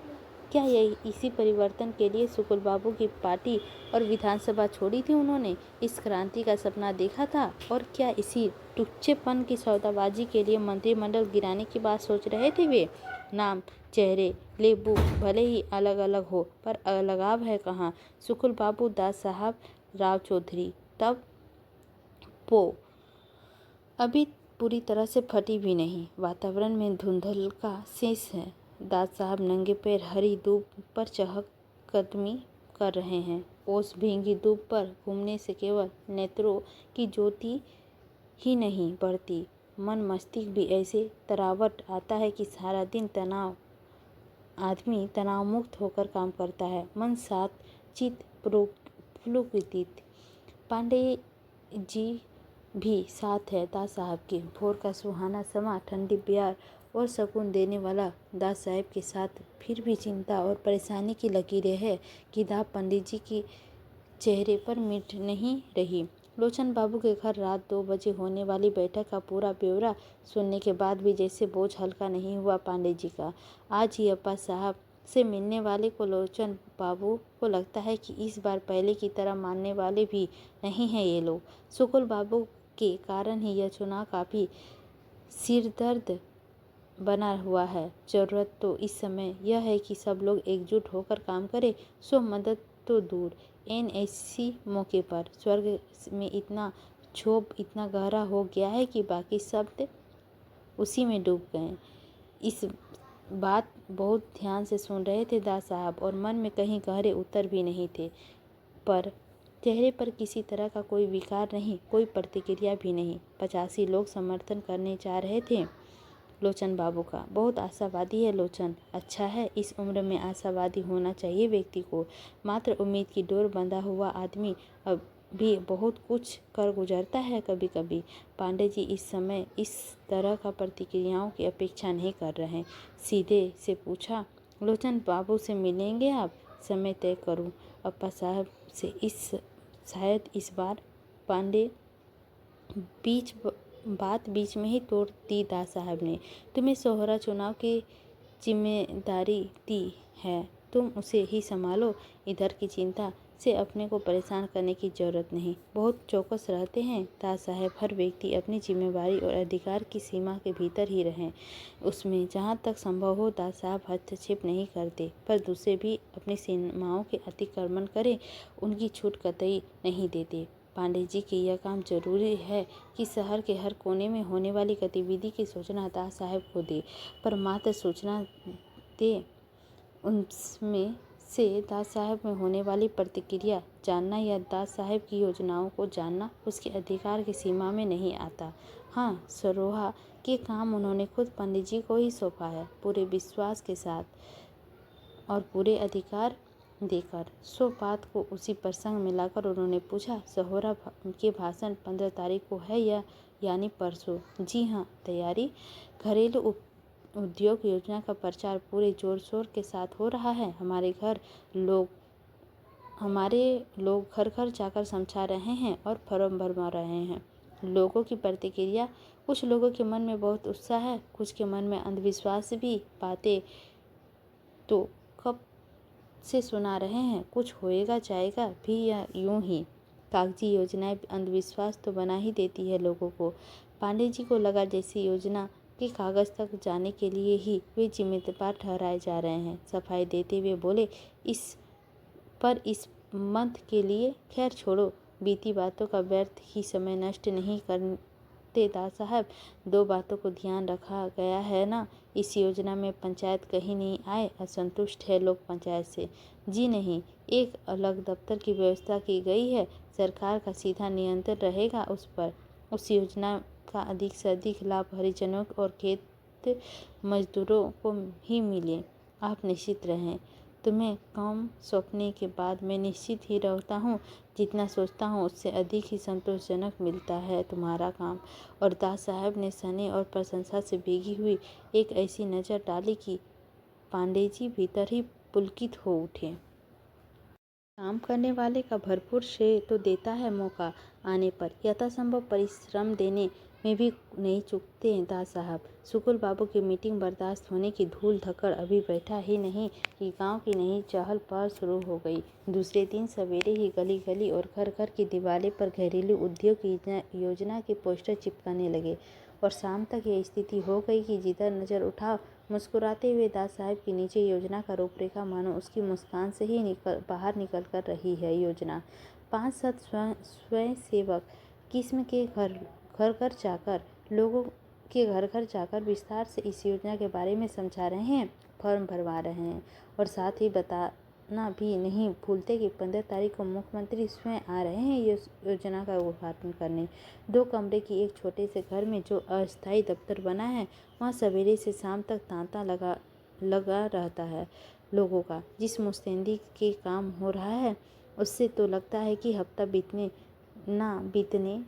क्या यही इसी परिवर्तन के लिए शुक्ल बाबू की पार्टी और विधानसभा छोड़ी थी उन्होंने, इस क्रांति का सपना देखा था? और क्या इसी टुच्चेपन की सौदाबाजी के लिए मंत्रिमंडल गिराने की बात सोच रहे थे वे? नाम, चेहरे, लेबू भले ही अलग अलग हो, पर अलगाव है कहाँ? शुक्ल बाबू, दास साहब, राव चौधरी। तब पो अभी पूरी तरह से फटी भी नहीं, वातावरण में धुंधल का शेष है। दास साहब नंगे पैर हरी धूप पर चहकदमी कर रहे हैं। ओस भींगी धूप पर घूमने से केवल नेत्रों की ज्योति ही नहीं बढ़ती, मन मस्तिष्क भी ऐसे तरावट आता है कि सारा दिन आदमी तनाव मुक्त होकर काम करता है, मन सात चित पुलकित। पांडे जी भी साथ है दास साहब के। भोर का सुहाना समा, ठंडी ब्यार और सुकून देने वाला दास साहब के साथ फिर भी चिंता और परेशानी की लकीरें हैं कि दाब पंडित जी की चेहरे पर मिट नहीं रही। लोचन बाबू के घर रात 2 बजे होने वाली बैठक का पूरा ब्यौरा सुनने के बाद भी जैसे बोझ हल्का नहीं हुआ पांडे जी का। आज ही अप्पा साहब से मिलने वाले को लोचन बाबू को लगता है कि इस बार पहले की तरह मानने वाले भी नहीं हैं ये लोग। शुक्ल बाबू के कारण ही यह चुनाव काफ़ी सिरदर्द बना हुआ है। ज़रूरत तो इस समय यह है कि सब लोग एकजुट होकर काम करें। सो मदद तो दूर, ऐसी मौके पर स्वर्ग में इतना क्षोभ इतना गहरा हो गया है कि बाकी शब्द उसी में डूब गए। इस बात बहुत ध्यान से सुन रहे थे दास साहब और मन में कहीं गहरे उत्तर भी नहीं थे, पर चेहरे पर किसी तरह का कोई विकार नहीं, कोई प्रतिक्रिया भी नहीं। 85 लोग समर्थन करने जा रहे थे लोचन बाबू का। बहुत आशावादी है लोचन। अच्छा है, इस उम्र में आशावादी होना चाहिए व्यक्ति को। मात्र उम्मीद की डोर बंधा हुआ आदमी अब भी बहुत कुछ कर गुजरता है कभी कभी। पांडे जी इस समय इस तरह का प्रतिक्रियाओं की अपेक्षा नहीं कर रहे। सीधे से पूछा, लोचन बाबू से मिलेंगे आप? समय तय करूं अप्पा साहब से। शायद इस बार। पांडे बात बीच में ही तोड़ दी दास साहब ने। तुम्हें सोहरा चुनाव की जिम्मेदारी दी है, तुम उसे ही संभालो। इधर की चिंता से अपने को परेशान करने की जरूरत नहीं। बहुत चौकस रहते हैं दास साहब, हर व्यक्ति अपनी जिम्मेदारी और अधिकार की सीमा के भीतर ही रहें, उसमें जहाँ तक संभव हो दास साहब हस्तक्षेप नहीं करते, पर दूसरे भी अपनी सीमाओं के अतिक्रमण करें उनकी छूट कतई नहीं देते। पांडे जी के यह काम जरूरी है कि शहर के हर कोने में होने वाली गतिविधि की सूचना दास साहब को दे, पर मात्र सूचना दे, उनमें से दास साहब में होने वाली प्रतिक्रिया जानना या दास साहब की योजनाओं को जानना उसके अधिकार की सीमा में नहीं आता। हाँ, सरोहा के काम उन्होंने खुद पंडित जी को ही सौंपा है, पूरे विश्वास के साथ और पूरे अधिकार देकर। सो बात को उसी प्रसंग में लाकर उन्होंने पूछा, सहोरा के भाषण 15 तारीख को है या यानी परसों? जी हाँ, तैयारी। घरेलू उद्योग योजना का प्रचार पूरे जोर शोर के साथ हो रहा है। हमारे लोग घर घर जाकर समझा रहे हैं और फॉर्म भरवा रहे हैं। लोगों की प्रतिक्रिया, कुछ लोगों के मन में बहुत उत्साह है, कुछ के मन में अंधविश्वास भी। बातें तो कब से सुना रहे हैं, कुछ होएगा जाएगा भी या यूं ही। कागजी योजनाएं अंधविश्वास तो बना ही देती है लोगों को। पांडे जी को लगा जैसी योजना के कागज तक जाने के लिए ही वे जिम्मेदार ठहराए जा रहे हैं। सफाई देते हुए बोले, इस मंथ के लिए खैर छोड़ो, बीती बातों का व्यर्थ ही समय नष्ट नहीं करते दास साहब। 2 बातों को ध्यान रखा गया है ना, इस योजना में पंचायत कहीं नहीं आए, असंतुष्ट है लोग पंचायत से। जी नहीं, एक अलग दफ्तर की व्यवस्था की गई है, सरकार का सीधा नियंत्रण रहेगा उस पर। उस योजना का अधिक से अधिक लाभ हरिजनों और खेत मजदूरों को ही मिले। आप निश्चित रहें। तुम्हें काम सौंपने के बाद मैं निश्चित ही रहता हूँ, जितना सोचता हूँ उससे अधिक ही संतोषजनक मिलता है तुम्हारा काम। और दास साहब ने स्नेह और प्रशंसा से भीगी हुई एक ऐसी नज़र डाली कि पांडे जी भीतर ही पुलकित हो उठे। काम करने वाले का भरपूर श्रेय तो देता है मौका आने पर, यथासंभव परिश्रम देने में भी नहीं चूकते दास साहब। सुकुल बाबू की मीटिंग बर्दाश्त होने की धूल धक्कड़ अभी बैठा ही नहीं कि गांव की नई चहल पहल शुरू हो गई। दूसरे दिन सवेरे ही गली गली और घर घर की दीवारें पर घरेलू उद्योग योजना के पोस्टर चिपकाने लगे और शाम तक यह स्थिति हो गई कि जिधर नज़र उठाओ मुस्कुराते हुए दास साहब के नीचे योजना का रूपरेखा मानो उसकी मुस्कान से ही बाहर निकल कर रही है। योजना 5-7 स्वयं सेवक किस्म के घर घर जाकर लोगों के घर घर जाकर विस्तार से इस योजना के बारे में समझा रहे हैं, फॉर्म भरवा रहे हैं और साथ ही बताना भी नहीं भूलते कि 15 तारीख को मुख्यमंत्री स्वयं आ रहे हैं योजना का उद्घाटन करने। 2 कमरे की एक छोटे से घर में जो अस्थायी दफ्तर बना है, वहाँ सवेरे से शाम तक तांता लगा रहता है लोगों का। जिस मुस्तैदी के काम हो रहा है उससे तो लगता है कि हफ्ता बीतने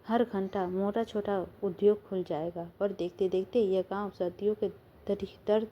हर घंटा मोटा छोटा उद्योग खुल जाएगा और देखते देखते यह गांव सर्दियों के दर्द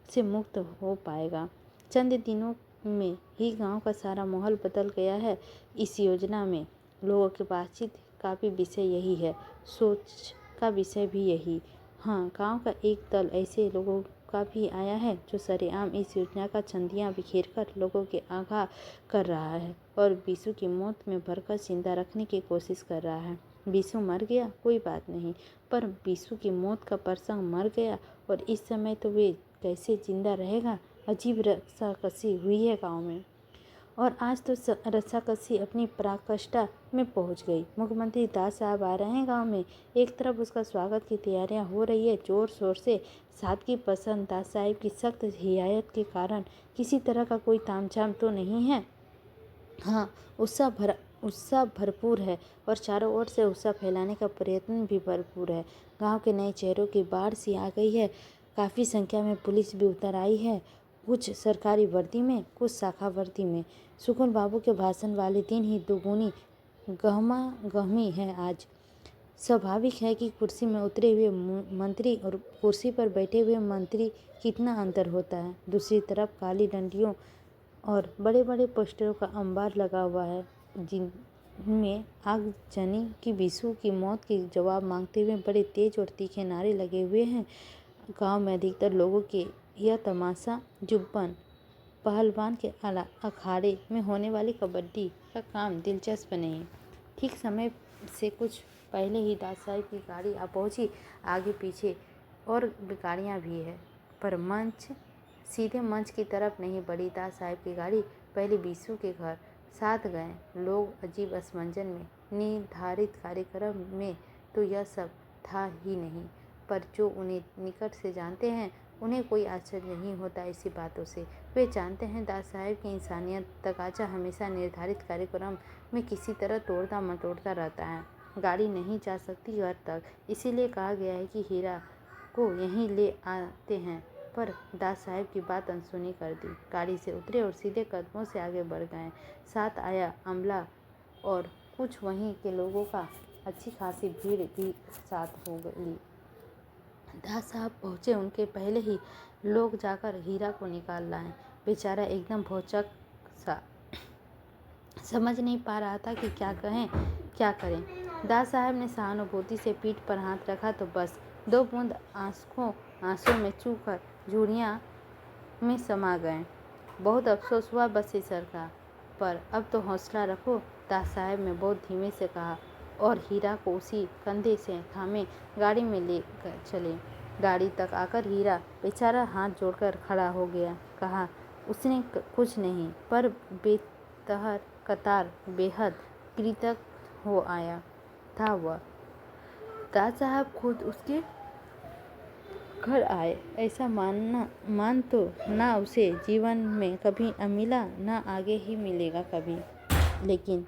से मुक्त हो पाएगा। चंद दिनों में ही गांव का सारा माहौल बदल गया है। इस योजना में लोगों की बातचीत का भी विषय यही है, सोच का विषय भी यही। हाँ, गांव का एक दल ऐसे लोगों का भी आया है जो सरेआम इस योजना का चंदियाँ बिखेर कर लोगों के आगाह कर रहा है और बीसू की मौत में भरकर जिंदा रखने की कोशिश कर रहा है। बीसू मर गया कोई बात नहीं, पर बीसू की मौत का प्रसंग मर गया और इस समय तो वे कैसे जिंदा रहेगा। अजीब रस्साकसी हुई है गांव में और आज तो रस्साकसी अपनी पराकाष्ठा में पहुंच गई। मुख्यमंत्री दास साहब आ रहे हैं गांव में। एक तरफ उसका स्वागत की तैयारियां हो रही है जोर शोर से, सादगी पसंद दास साहब की सख्त हिदायत के कारण किसी तरह का कोई तामझाम तो नहीं है। हाँ, उत्साह भरपूर है और चारों ओर से उत्साह फैलाने का प्रयत्न भी भरपूर है। गांव के नए चेहरों की बाढ़ सी आ गई है। काफ़ी संख्या में पुलिस भी उतर आई है, कुछ सरकारी वर्दी में, कुछ शाखा वर्दी में। सुकुल बाबू के भाषण वाले दिन ही दुगुनी गहमा गहमी है आज। स्वाभाविक है कि कुर्सी में उतरे हुए मंत्री और कुर्सी पर बैठे हुए मंत्री कितना अंतर होता है। दूसरी तरफ काली डंडियों और बड़े बड़े पोस्टरों का अंबार लगा हुआ है जिनमें आगजनी की बीसू की मौत की जवाब मांगते हुए बड़े तेज और तीखे नारे लगे हुए हैं। गांव में अधिकतर लोगों के यह तमाशा जुब्बन पहलवान के अखाड़े में होने वाली कबड्डी का काम दिलचस्प नहीं। ठीक समय से कुछ पहले ही दास साहब की गाड़ी आ पहुंची। आगे पीछे और गाड़ियां भी है, पर सीधे मंच की तरफ नहीं बढ़ी दास साहब की गाड़ी। पहले बीसू के घर साथ गए लोग अजीब असमंजन में। निर्धारित कार्यक्रम में तो यह सब था ही नहीं, पर जो उन्हें निकट से जानते हैं उन्हें कोई आश्चर्य नहीं होता ऐसी बातों से। वे जानते हैं दास साहब की इंसानियत तकाजा हमेशा निर्धारित कार्यक्रम में किसी तरह तोड़ता मटोड़ता रहता है। गाड़ी नहीं जा सकती घर तक, इसीलिए कहा गया है कि हीरा को यहीं ले आते हैं। पर दास साहब की बात अनसुनी कर दी। गाड़ी से उतरे और सीधे कदमों से आगे बढ़ गए। साथ आया अमला और कुछ वहीं के लोगों का अच्छी खासी भीड़ भी साथ हो गई। दास साहब पहुँचे उनके पहले ही लोग जाकर हीरा को निकाल लाए। बेचारा एकदम भौचक सा समझ नहीं पा रहा था कि क्या कहें क्या करें। दास साहब ने सहानुभूति से पीठ पर हाथ रखा तो बस 2 बूंद आंसू में चूकर झुर्रियाँ में समा गए। बहुत अफसोस हुआ बसेसर का, पर अब तो हौसला रखो, दास साहब ने बहुत धीमे से कहा और हीरा को उसी कंधे से थामे गाड़ी में ले चले। गाड़ी तक आकर हीरा बेचारा हाथ जोड़कर खड़ा हो गया। कहा उसने कुछ नहीं, पर बेतहर कतार बेहद कृतज्ञ हो आया था वह। दास साहब खुद उसके घर आए। ऐसा मान तो ना उसे जीवन में कभी मिला, ना आगे ही मिलेगा कभी। लेकिन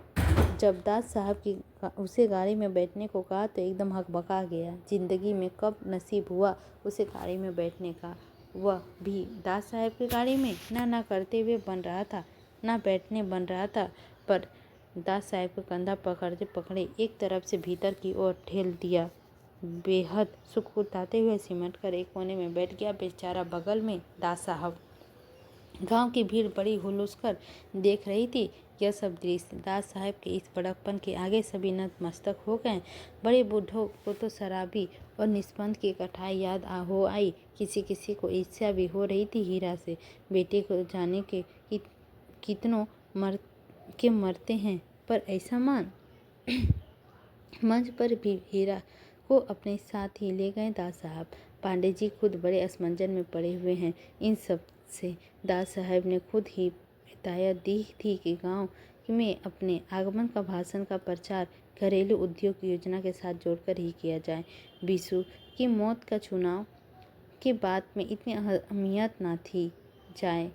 जब दास साहब की उसे गाड़ी में बैठने को कहा तो एकदम हकबका गया। जिंदगी में कब नसीब हुआ उसे गाड़ी में बैठने का, वह भी दास साहब की गाड़ी में। ना करते हुए बन रहा था, ना बैठने बन रहा था, पर दास साहब का कंधा पकड़ते पकड़े एक तरफ से भीतर की ओर ठेल दिया। बेहद सुख उठाते हुए सिमट कर एक कोने में बैठ गया बेचारा। बगल में दास साहब। गांव की भीड़ बड़ी हुलूस कर देख रही थी यह सब दृश्य। दास साहब के इस बड़प्पन के आगे सभी नतमस्तक हो गए। बड़े बूढ़ों को तो शराबी और निष्पंद की कठाई याद हो आई। किसी को ईर्ष्या भी हो रही थी हीरा से। बेटे को जाने के कितनों मरते हैं, पर ऐसा मान। मंच पर भी हीरा को अपने साथ ही ले गए दास साहब। पांडे जी खुद बड़े असमंजस में पड़े हुए हैं इन सब से। दास साहब ने खुद ही हिदायत दी थी कि गांव में अपने आगमन का भाषण का प्रचार घरेलू उद्योग योजना के साथ जोड़कर ही किया जाए। बीसू की मौत का चुनाव के बाद में इतनी अहमियत ना थी जाए,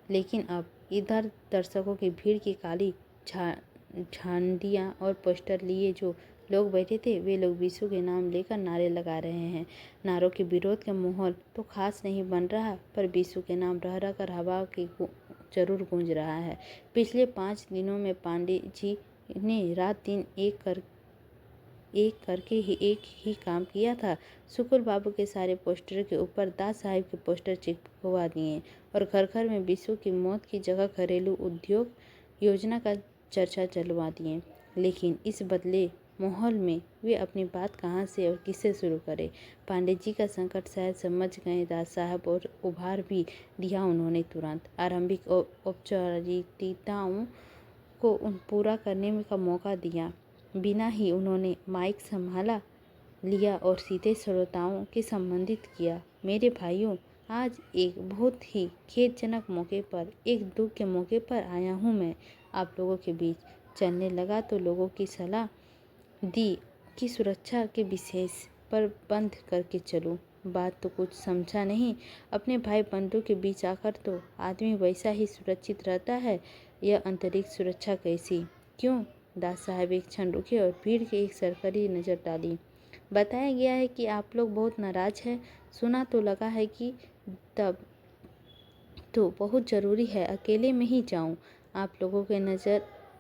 लेकिन अब इधर दर्शकों की भीड़ की काली झंडियाँ और पोस्टर लिए जो लोग बैठे थे, वे लोग बीसू के नाम लेकर नारे लगा रहे हैं। नारों के विरोध का माहौल तो खास नहीं बन रहा, पर बीसू के नाम रह कर हवा की जरूर गूंज रहा है। पिछले 5 दिनों में पांडे जी ने रात दिन एक ही काम किया था। शुक्र बाबू के सारे पोस्टर के ऊपर दास साहब के पोस्टर चिपकवा दिए और घर घर में बीसू की मौत की जगह घरेलू उद्योग योजना का चर्चा चलवा दिए। लेकिन इस बदले माहौल में वे अपनी बात कहाँ से और किससे शुरू करें। पांडे जी का संकट शायद समझ गए दास साहब और उभार भी दिया उन्होंने तुरंत। आरंभिक औपचारिकताओं को पूरा करने का मौका दिया बिना ही उन्होंने माइक संभाला लिया और सीधे श्रोताओं के संबोधित किया। मेरे भाइयों, आज एक बहुत ही खेदजनक मौके पर, एक दुख के मौके पर आया हूँ मैं आप लोगों के बीच। चलने लगा तो लोगों की सलाह दी कि सुरक्षा के विशेष पर बंद करके चलो। बात तो कुछ समझा नहीं। अपने भाई बंधु के बीच आकर तो आदमी वैसा ही सुरक्षित रहता है, यह अंतरिक्ष सुरक्षा कैसी? क्यों? दास साहब एक क्षण रुके और भीड़ के एक सरकरी नज़र डाली। बताया गया है कि आप लोग बहुत नाराज हैं। सुना तो लगा है कि तब तो बहुत ज़रूरी है अकेले में ही जाऊं। आप लोगों के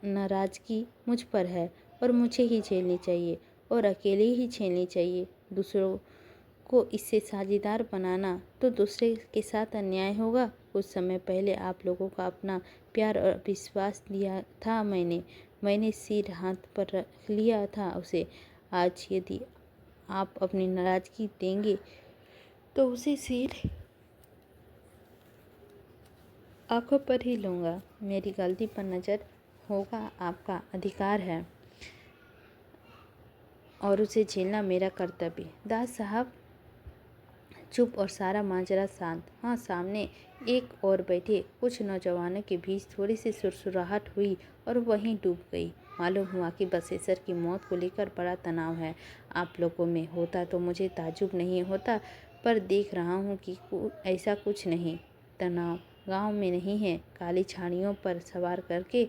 नाराज़गी मुझ पर है और मुझे ही झेलनी चाहिए और अकेले ही झेलनी चाहिए। दूसरों को इससे साझेदार बनाना तो दूसरे के साथ अन्याय होगा। कुछ समय पहले आप लोगों का अपना प्यार और विश्वास दिया था मैंने सिर हाथ पर रख लिया था उसे। आज यदि आप अपनी नाराज़गी देंगे तो उसे सिर आंखों पर ही लूँगा। मेरी गलती पर नज़र होगा आपका अधिकार है और उसे झेलना मेरा कर्तव्य। दास साहब चुप और सारा माजरा शांत। हाँ, सामने एक और बैठे कुछ नौजवानों के बीच थोड़ी सी सुरसुराहट हुई और वहीं डूब गई। मालूम हुआ कि बसेसर की मौत को लेकर बड़ा तनाव है आप लोगों में। होता तो मुझे ताज्जुब नहीं होता, पर देख रहा हूँ कि ऐसा कुछ नहीं। तनाव गांव में नहीं है, काली छाड़ियों पर सवार करके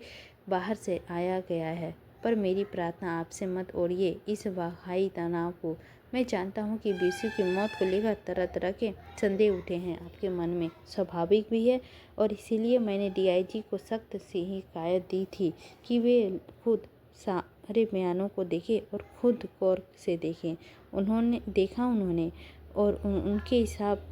बाहर से आया गया है। पर मेरी प्रार्थना आपसे मत ओढ़िए इस वाक़ई तनाव को। मैं जानता हूँ कि बीसू की मौत को लेकर तरह तरह के संदेह उठे हैं आपके मन में, स्वाभाविक भी है। और इसीलिए मैंने डीआईजी को सख्त से ही हिदायत दी थी कि वे खुद सारे बयानों को देखें और खुद गौर से देखें। उन्होंने और उनके हिसाब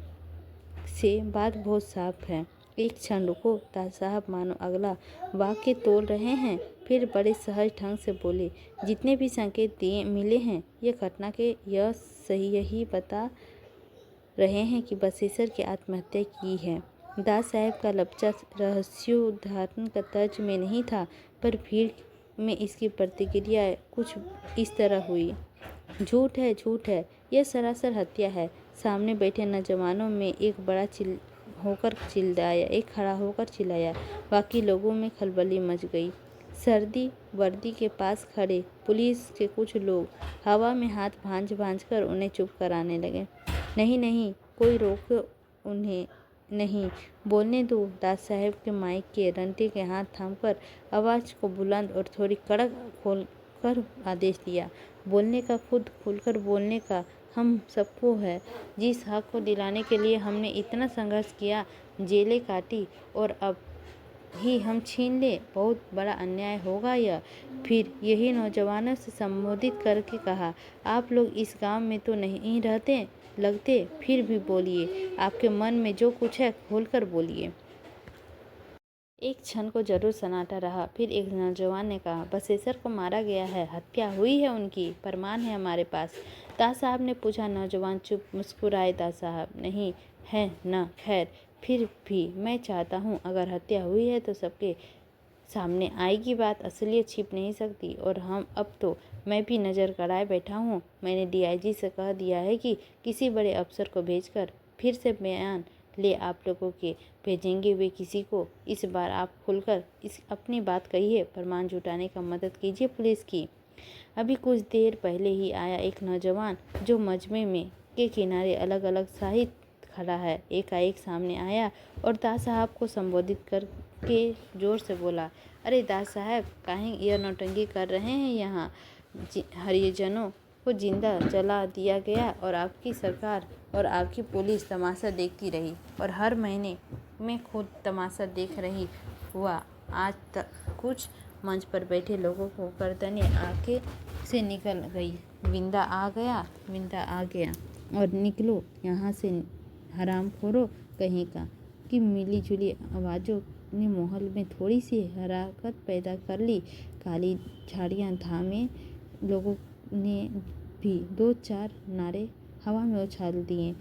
से बात बहुत साफ है। एक क्षण रुको दास साहब, मानो अगला वाक्य तोल रहे हैं, फिर बड़े सहज ढंग से बोले, जितने भी संकेत दिए मिले हैं ये घटना के यह सही यही बता रहे हैं कि बसेसर की आत्महत्या की है। दास साहब का लफ्ज़ रहस्योद्धारण का तर्ज में नहीं था, पर भीड़ में इसकी प्रतिक्रिया कुछ इस तरह हुई। झूठ है, यह सरासर हत्या है। सामने बैठे नौजवानों में एक खड़ा होकर चिल्लाया। बाकी लोगों में खलबली मच गई। सर्दी वर्दी के पास खड़े पुलिस के कुछ लोग हवा में हाथ भांज कर उन्हें चुप कराने लगे। नहीं, कोई रोक उन्हें नहीं, बोलने दो। दास साहब के माइक के रंटे के हाथ थामकर आवाज़ को बुलंद और थोड़ी कड़क खोलकर आदेश दिया। बोलने का, खुद खुलकर बोलने का हम सबको है। जिस हक को दिलाने के लिए हमने इतना संघर्ष किया, जेलें काटी, और अब ही हम छीन ले, बहुत बड़ा अन्याय होगा यह। फिर यही नौजवानों से संबोधित करके कहा, आप लोग इस गांव में तो नहीं रहते लगते, फिर भी बोलिए, आपके मन में जो कुछ है खोलकर बोलिए। एक क्षण को जरूर सन्नाटा रहा। फिर एक नौजवान ने कहा, बसेसर को मारा गया है, हत्या हुई है उनकी, प्रमाण है हमारे पास। दास साहब ने पूछा। नौजवान चुप। मुस्कुराए दास साहब, नहीं है न, खैर फिर भी मैं चाहता हूँ, अगर हत्या हुई है तो सबके सामने आएगी बात, असलियत छिप नहीं सकती। और अब तो मैं भी नज़र गड़ाए बैठा हूँ। मैंने डीआईजी से कह दिया है कि किसी बड़े अफसर को भेजकर फिर से बयान ले आप लोगों के भेजेंगे वे किसी को। इस बार आप खुलकर अपनी बात कहिए, प्रमाण जुटाने का मदद कीजिए पुलिस की। अभी कुछ देर पहले ही आया एक नौजवान जो मजमे में के किनारे अलग अलग साहित खड़ा है, एकाएक सामने आया और दास साहब को संबोधित करके जोर से बोला, अरे दास साहब, काहे यह नौटंकी कर रहे हैं यहाँ? हरिजनों को जिंदा जला दिया गया और आपकी सरकार और आपकी पुलिस तमाशा देखती रही, और हर महीने में खुद तमाशा देख रही हुआ आज तक कुछ मंच पर बैठे लोगों को गर्दनें आगे से निकल गई। विंदा आ गया और निकलो यहाँ से, हरामखोरों कहीं का। कि मिली जुली आवाज़ों ने माहौल में थोड़ी सी हराकत पैदा कर ली। काली झाड़ियाँ थामे लोगों ने भी दो चार नारे हवा में उछाल दिए,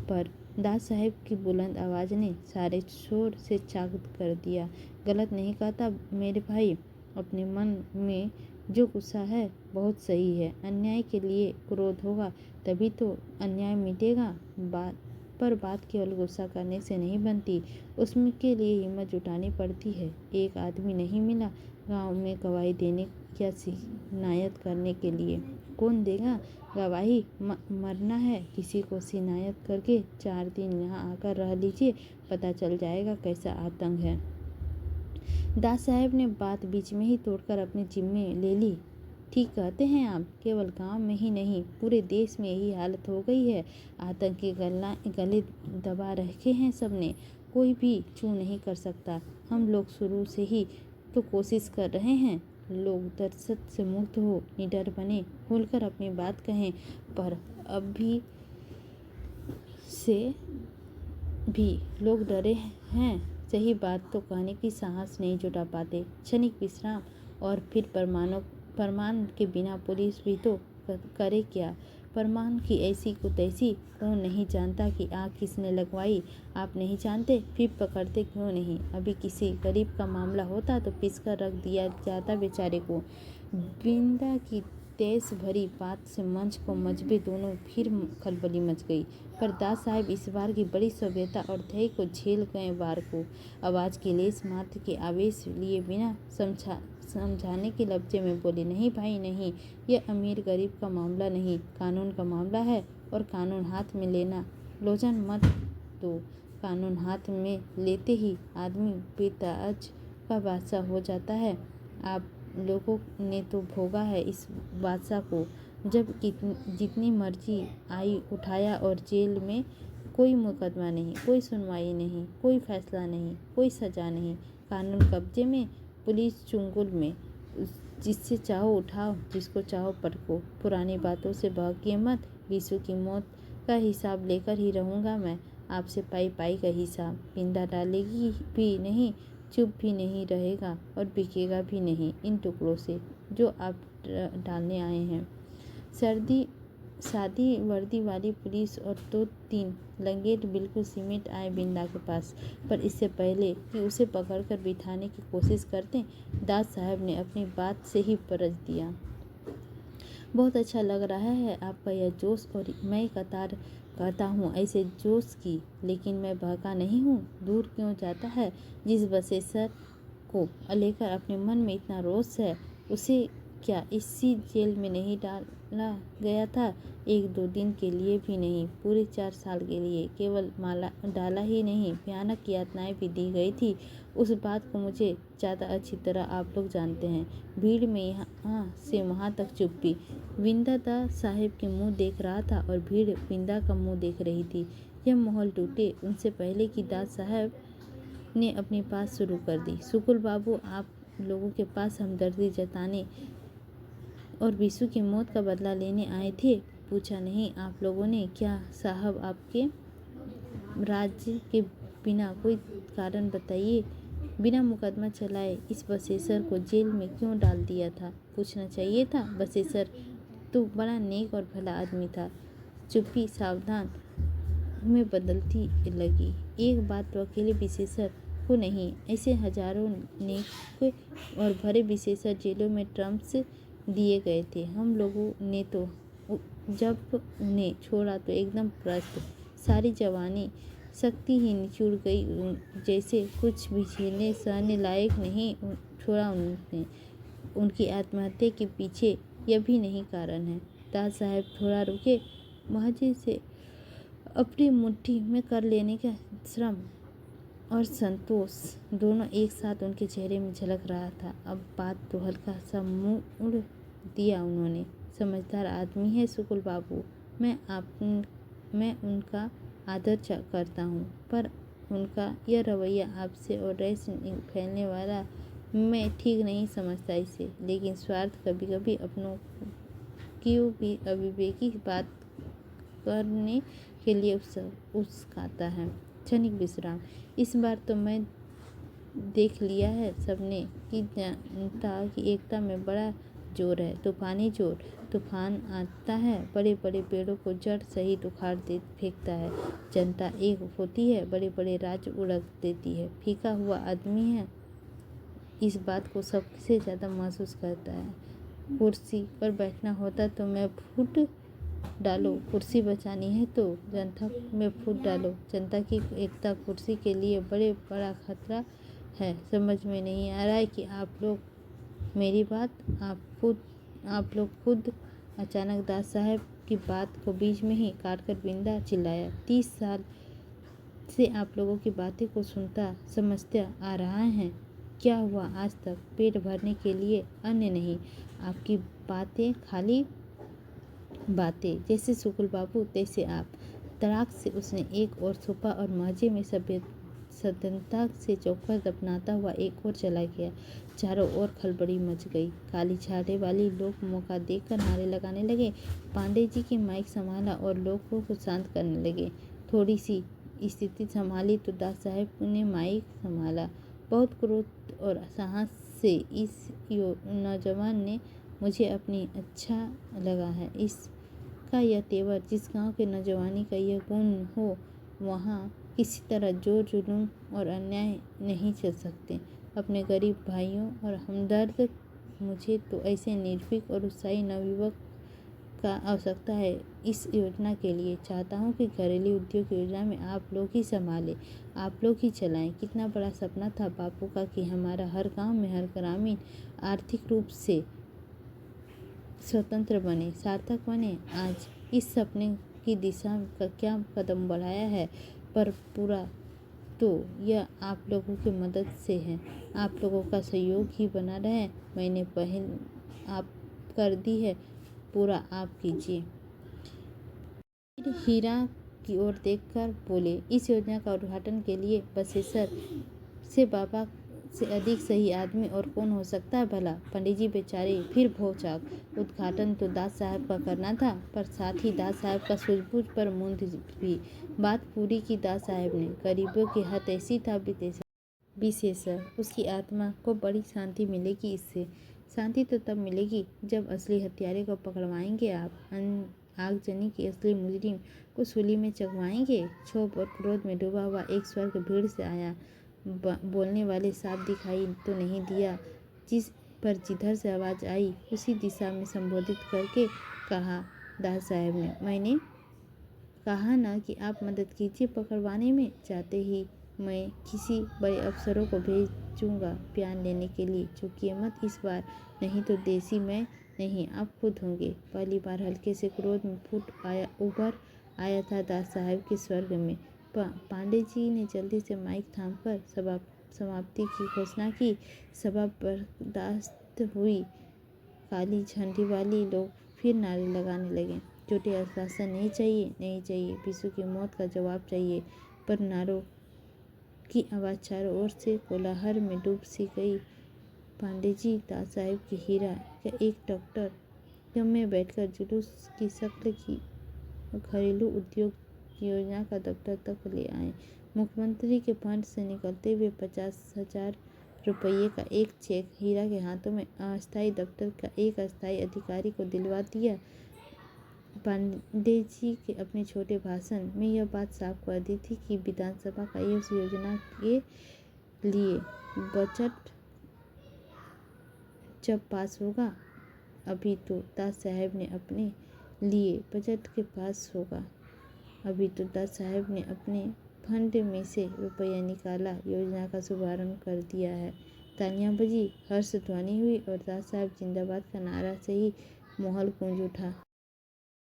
पर दास साहब की बुलंद आवाज़ ने सारे शोर से चाकू कर दिया। गलत नहीं कहता मेरे भाई, अपने मन में जो गुस्सा है बहुत सही है। अन्याय के लिए क्रोध होगा तभी तो अन्याय मिटेगा। बात केवल गुस्सा करने से नहीं बनती, उसमें के लिए हिम्मत जुटानी पड़ती है। एक आदमी नहीं मिला गांव में गवाही देने या शिनायत करने के लिए। कौन देगा गवाही? मरना है किसी को शिनायत करके 4 दिन यहाँ आकर रह लीजिए, पता चल जाएगा कैसा आतंक है। दास साहब ने बात बीच में ही तोड़कर अपने जिम्मे ले ली। ठीक कहते हैं आप, केवल गांव में ही नहीं पूरे देश में यही हालत हो गई है। आतंक के गले दबा रखे हैं सबने, कोई भी छू नहीं कर सकता। हम लोग शुरू से ही तो कोशिश कर रहे हैं, लोग दहशत से मुक्त हो, निडर बने, खुलकर अपनी बात कहें, पर अभी से भी लोग डरे हैं। सही बात तो कहने की साहस नहीं जुटा पाते। क्षणिक विश्राम और फिर प्रमाण के बिना पुलिस भी तो करे क्या? प्रमाण की ऐसी को तैसी, कौन नहीं जानता कि आग किसने लगवाई? आप नहीं जानते, फिर पकड़ते क्यों नहीं? अभी किसी गरीब का मामला होता तो पिसकर रख दिया जाता बेचारे को। बिंदा की तेज भरी बात से मंच को मजबे दोनों फिर खलबली मच गई, पर दास साहब इस बार की बड़ी सभ्यता और धैर्य को झेल गए। वार को आवाज़ के लेस मात्र के आवेश लिए बिना समझाने के लफ्ज़ में बोले, नहीं भाई नहीं, यह अमीर गरीब का मामला नहीं, कानून का मामला है। और कानून हाथ में लेना लोचन मत दो। कानून हाथ में लेते ही आदमी बेताज का बादशाह हो जाता है। आप लोगों ने तो भोगा है इस बादशाह को। जब जितनी मर्जी आई उठाया और जेल में कोई मुकदमा नहीं, कोई सुनवाई नहीं, कोई फैसला नहीं, कोई सज़ा नहीं। कानून कब्जे में, पुलिस चुंगल में। जिससे चाहो उठाओ, जिसको चाहो पटको। पुरानी बातों से बहकिए मत। बीसू की मौत का हिसाब लेकर ही रहूँगा मैं। आपसे पाई पाई का हिसाब। बिंदा डालेगी भी नहीं, चुप भी नहीं रहेगा और बिकेगा भी नहीं इन टुकड़ों से जो आप डालने आए हैं। सादी वर्दी वाली पुलिस और 2-3 लंगेट बिल्कुल सीमित आए बिंदा के पास, पर इससे पहले कि उसे पकड़कर बिठाने की कोशिश करते, दास साहब ने अपनी बात से ही परख दिया। बहुत अच्छा लग रहा है आपका यह जोश, और मैं कतार करता हूँ ऐसे जोश की, लेकिन मैं बहका नहीं हूँ। दूर क्यों जाता है? जिस बसेसर को लेकर अपने मन में इतना रोष है, उसे क्या इसी जेल में नहीं डाला गया था? 1-2 दिन के लिए भी नहीं, पूरे 4 साल के लिए। केवल माला डाला ही नहीं, भयानक यातनाएं भी दी गई थी। उस बात को मुझे ज़्यादा अच्छी तरह आप लोग जानते हैं। भीड़ में यहाँ से वहाँ तक चुप्पी। बिंदा दास साहब के मुंह देख रहा था और भीड़ बिंदा का मुंह देख रही थी। यह माहौल टूटे उनसे पहले कि दास साहब ने अपनी बात शुरू कर दी। शुकुल बाबू, आप लोगों के पास हमदर्दी जताने और बीसू की मौत का बदला लेने आए थे? पूछा नहीं आप लोगों ने? क्या साहब आपके राज्य के बिना कोई कारण बताइए, बिना मुकदमा चलाए इस बसेसर को जेल में क्यों डाल दिया था? पूछना चाहिए था। बसेसर तो बड़ा नेक और भला आदमी था। चुप्पी सावधान में बदलती लगी। एक बात तो अकेले विशेषर को नहीं, ऐसे हजारों नेक और भरे विशेषर जेलों में ट्रम्प्स दिए गए थे। हम लोगों ने तो जब उन्हें छोड़ा तो एकदम प्रस्त, सारी जवानी शक्ति ही निचुड़ गई, जैसे कुछ भी झेलने सहने लायक नहीं छोड़ा उन्होंने। उनकी आत्महत्या के पीछे यह भी नहीं कारण है। दास साहब थोड़ा रुके। महाजी से अपनी मुट्ठी में कर लेने का श्रम और संतोष दोनों एक साथ उनके चेहरे में झलक रहा था। अब बात तो हल्का सा मोड़ दिया उन्होंने। समझदार आदमी है शुकुल बाबू, मैं उनका आदर करता हूँ, पर उनका यह रवैया आपसे और रईस फैलने वाला मैं ठीक नहीं समझता इसे। लेकिन स्वार्थ कभी कभी अपनों की भी अविवेकी बात करने के लिए उकसाता है। क्षणिक विश्राम। इस बार तो मैं देख लिया है सबने कि जनता की एकता में बड़ा जोर है, तूफानी जोर। तूफान आता है, बड़े बड़े पेड़ों को जड़ सहित उखाड़ दे फेंकता है। जनता एक होती है, बड़े बड़े राज्य उड़क देती है। फीका हुआ आदमी है, इस बात को सबसे ज़्यादा महसूस करता है। कुर्सी पर बैठना होता तो मैं फूट डालो, कुर्सी बचानी है तो जनता में फूट डालो। जनता की एकता कुर्सी के लिए बड़ा खतरा है। समझ में नहीं आ रहा है कि आप लोग मेरी बात, आप लोग खुद। अचानक दास साहब की बात को बीच में ही काटकर बिंदा चिल्लाया, 30 साल से आप लोगों की बातें को सुनता समझता आ रहा है। क्या हुआ आज तक? पेट भरने के लिए, अन्य नहीं। आपकी बातें खाली बातें। जैसे शुकुल बाबू तैसे आप। तड़ाक से उसने एक और सोफा और माजे में सदनता से चौकर दफनाता हुआ एक और चला गया। चारों ओर खलबली मच गई। काली छाले वाली लोग मौका देखकर नारे लगाने लगे। पांडे जी की माइक संभाला और लोगों को शांत करने लगे। थोड़ी सी स्थिति संभाली तो दास साहब ने माइक संभाला। बहुत क्रोध और साहस से इस नौजवान ने मुझे अपनी अच्छा लगा है। इसका यह तेवर, जिस गांव के नौजवानी का यह गुण हो, वहाँ किसी तरह जोर जुलूम और अन्याय नहीं चल सकते। अपने गरीब भाइयों और हमदर्द, मुझे तो ऐसे निर्भीक और उत्साही नवयुवक का आवश्यकता है इस योजना के लिए। चाहता हूँ कि घरेलू उद्योग योजना में आप लोग ही संभालें, आप लोग ही चलाएं। कितना बड़ा सपना था बापू का कि हमारा हर गांव में हर ग्रामीण आर्थिक रूप से स्वतंत्र बने, सार्थक बने। आज इस सपने की दिशा का क्या कदम बढ़ाया है, पर पूरा तो यह आप लोगों की मदद से है। आप लोगों का सहयोग ही बना रहे। मैंने पहल आप कर दी है, पूरा आप कीजिए। फिर हीरा की ओर देखकर बोले, इस योजना का उद्घाटन के लिए बसेसर से बाबा से अधिक सही आदमी और कौन हो सकता है भला। पंडित जी बेचारे फिर भौचाक। उद्घाटन तो दास साहब का करना था, पर साथ ही दास साहब का सूझबूझ पर मूंद भी। बात पूरी की दास साहब ने। गरीबों की हत ऐसी था विशेषर, उसकी आत्मा को बड़ी शांति मिलेगी इससे। शांति तो तब मिलेगी जब असली हत्यारे को पकड़वाएंगे आप। आगजनी के असली मुजरिम को सूली में चकवाएंगे। क्षोभ और क्रोध में डूबा हुआ एक स्वर्ग भीड़ से आया। बोलने वाले साफ दिखाई तो नहीं दिया, जिस पर जिधर से आवाज़ आई उसी दिशा में संबोधित करके कहा दास साहब ने, मैंने कहा ना कि आप मदद कीजिए पकड़वाने में। चाहते ही मैं किसी बड़े अफसरों को भेजूंगा बयान लेने के लिए। चूकिए मत इस बार, नहीं तो देसी मैं नहीं आप खुद होंगे। पहली बार हल्के से क्रोध में उभर आया था दास साहब के स्वर्ग में। पांडे जी ने जल्दी से माइक थामकर समाप्ति की घोषणा की। सभा बर्दाश्त हुई। काली झंडी वाली लोग फिर नारे लगाने लगे। झूठे आश्वासन नहीं चाहिए, नहीं चाहिए। विशु की मौत का जवाब चाहिए। पर नारों की आवाज़ चारों ओर से कोलाहल में डूब सी गई। पांडे जी दास साहब की हीरा का एक डॉक्टर में बैठकर जुलूस की शक्ल की घरेलू उद्योग योजना का दफ्तर तक ले आए। मुख्यमंत्री के फंड से निकलते हुए 50,000 रुपये का एक चेक हीरा के हाथों में अस्थायी दफ्तर का एक अस्थायी अधिकारी को दिलवा दिया। पांडे जी के अपने छोटे भाषण में यह बात साफ कर दी थी कि विधानसभा का इस योजना के लिए बजट जब पास होगा, अभी तो दास साहब ने अपने लिए बजट के पास होगा, अभी तो दास साहब ने अपने फंड में से रुपया निकाला, योजना का शुभारंभ कर दिया है। तालियां बजी, हर्ष ध्वनि हुई और दास साहब जिंदाबाद का नारा से ही माहौल गूंज उठा।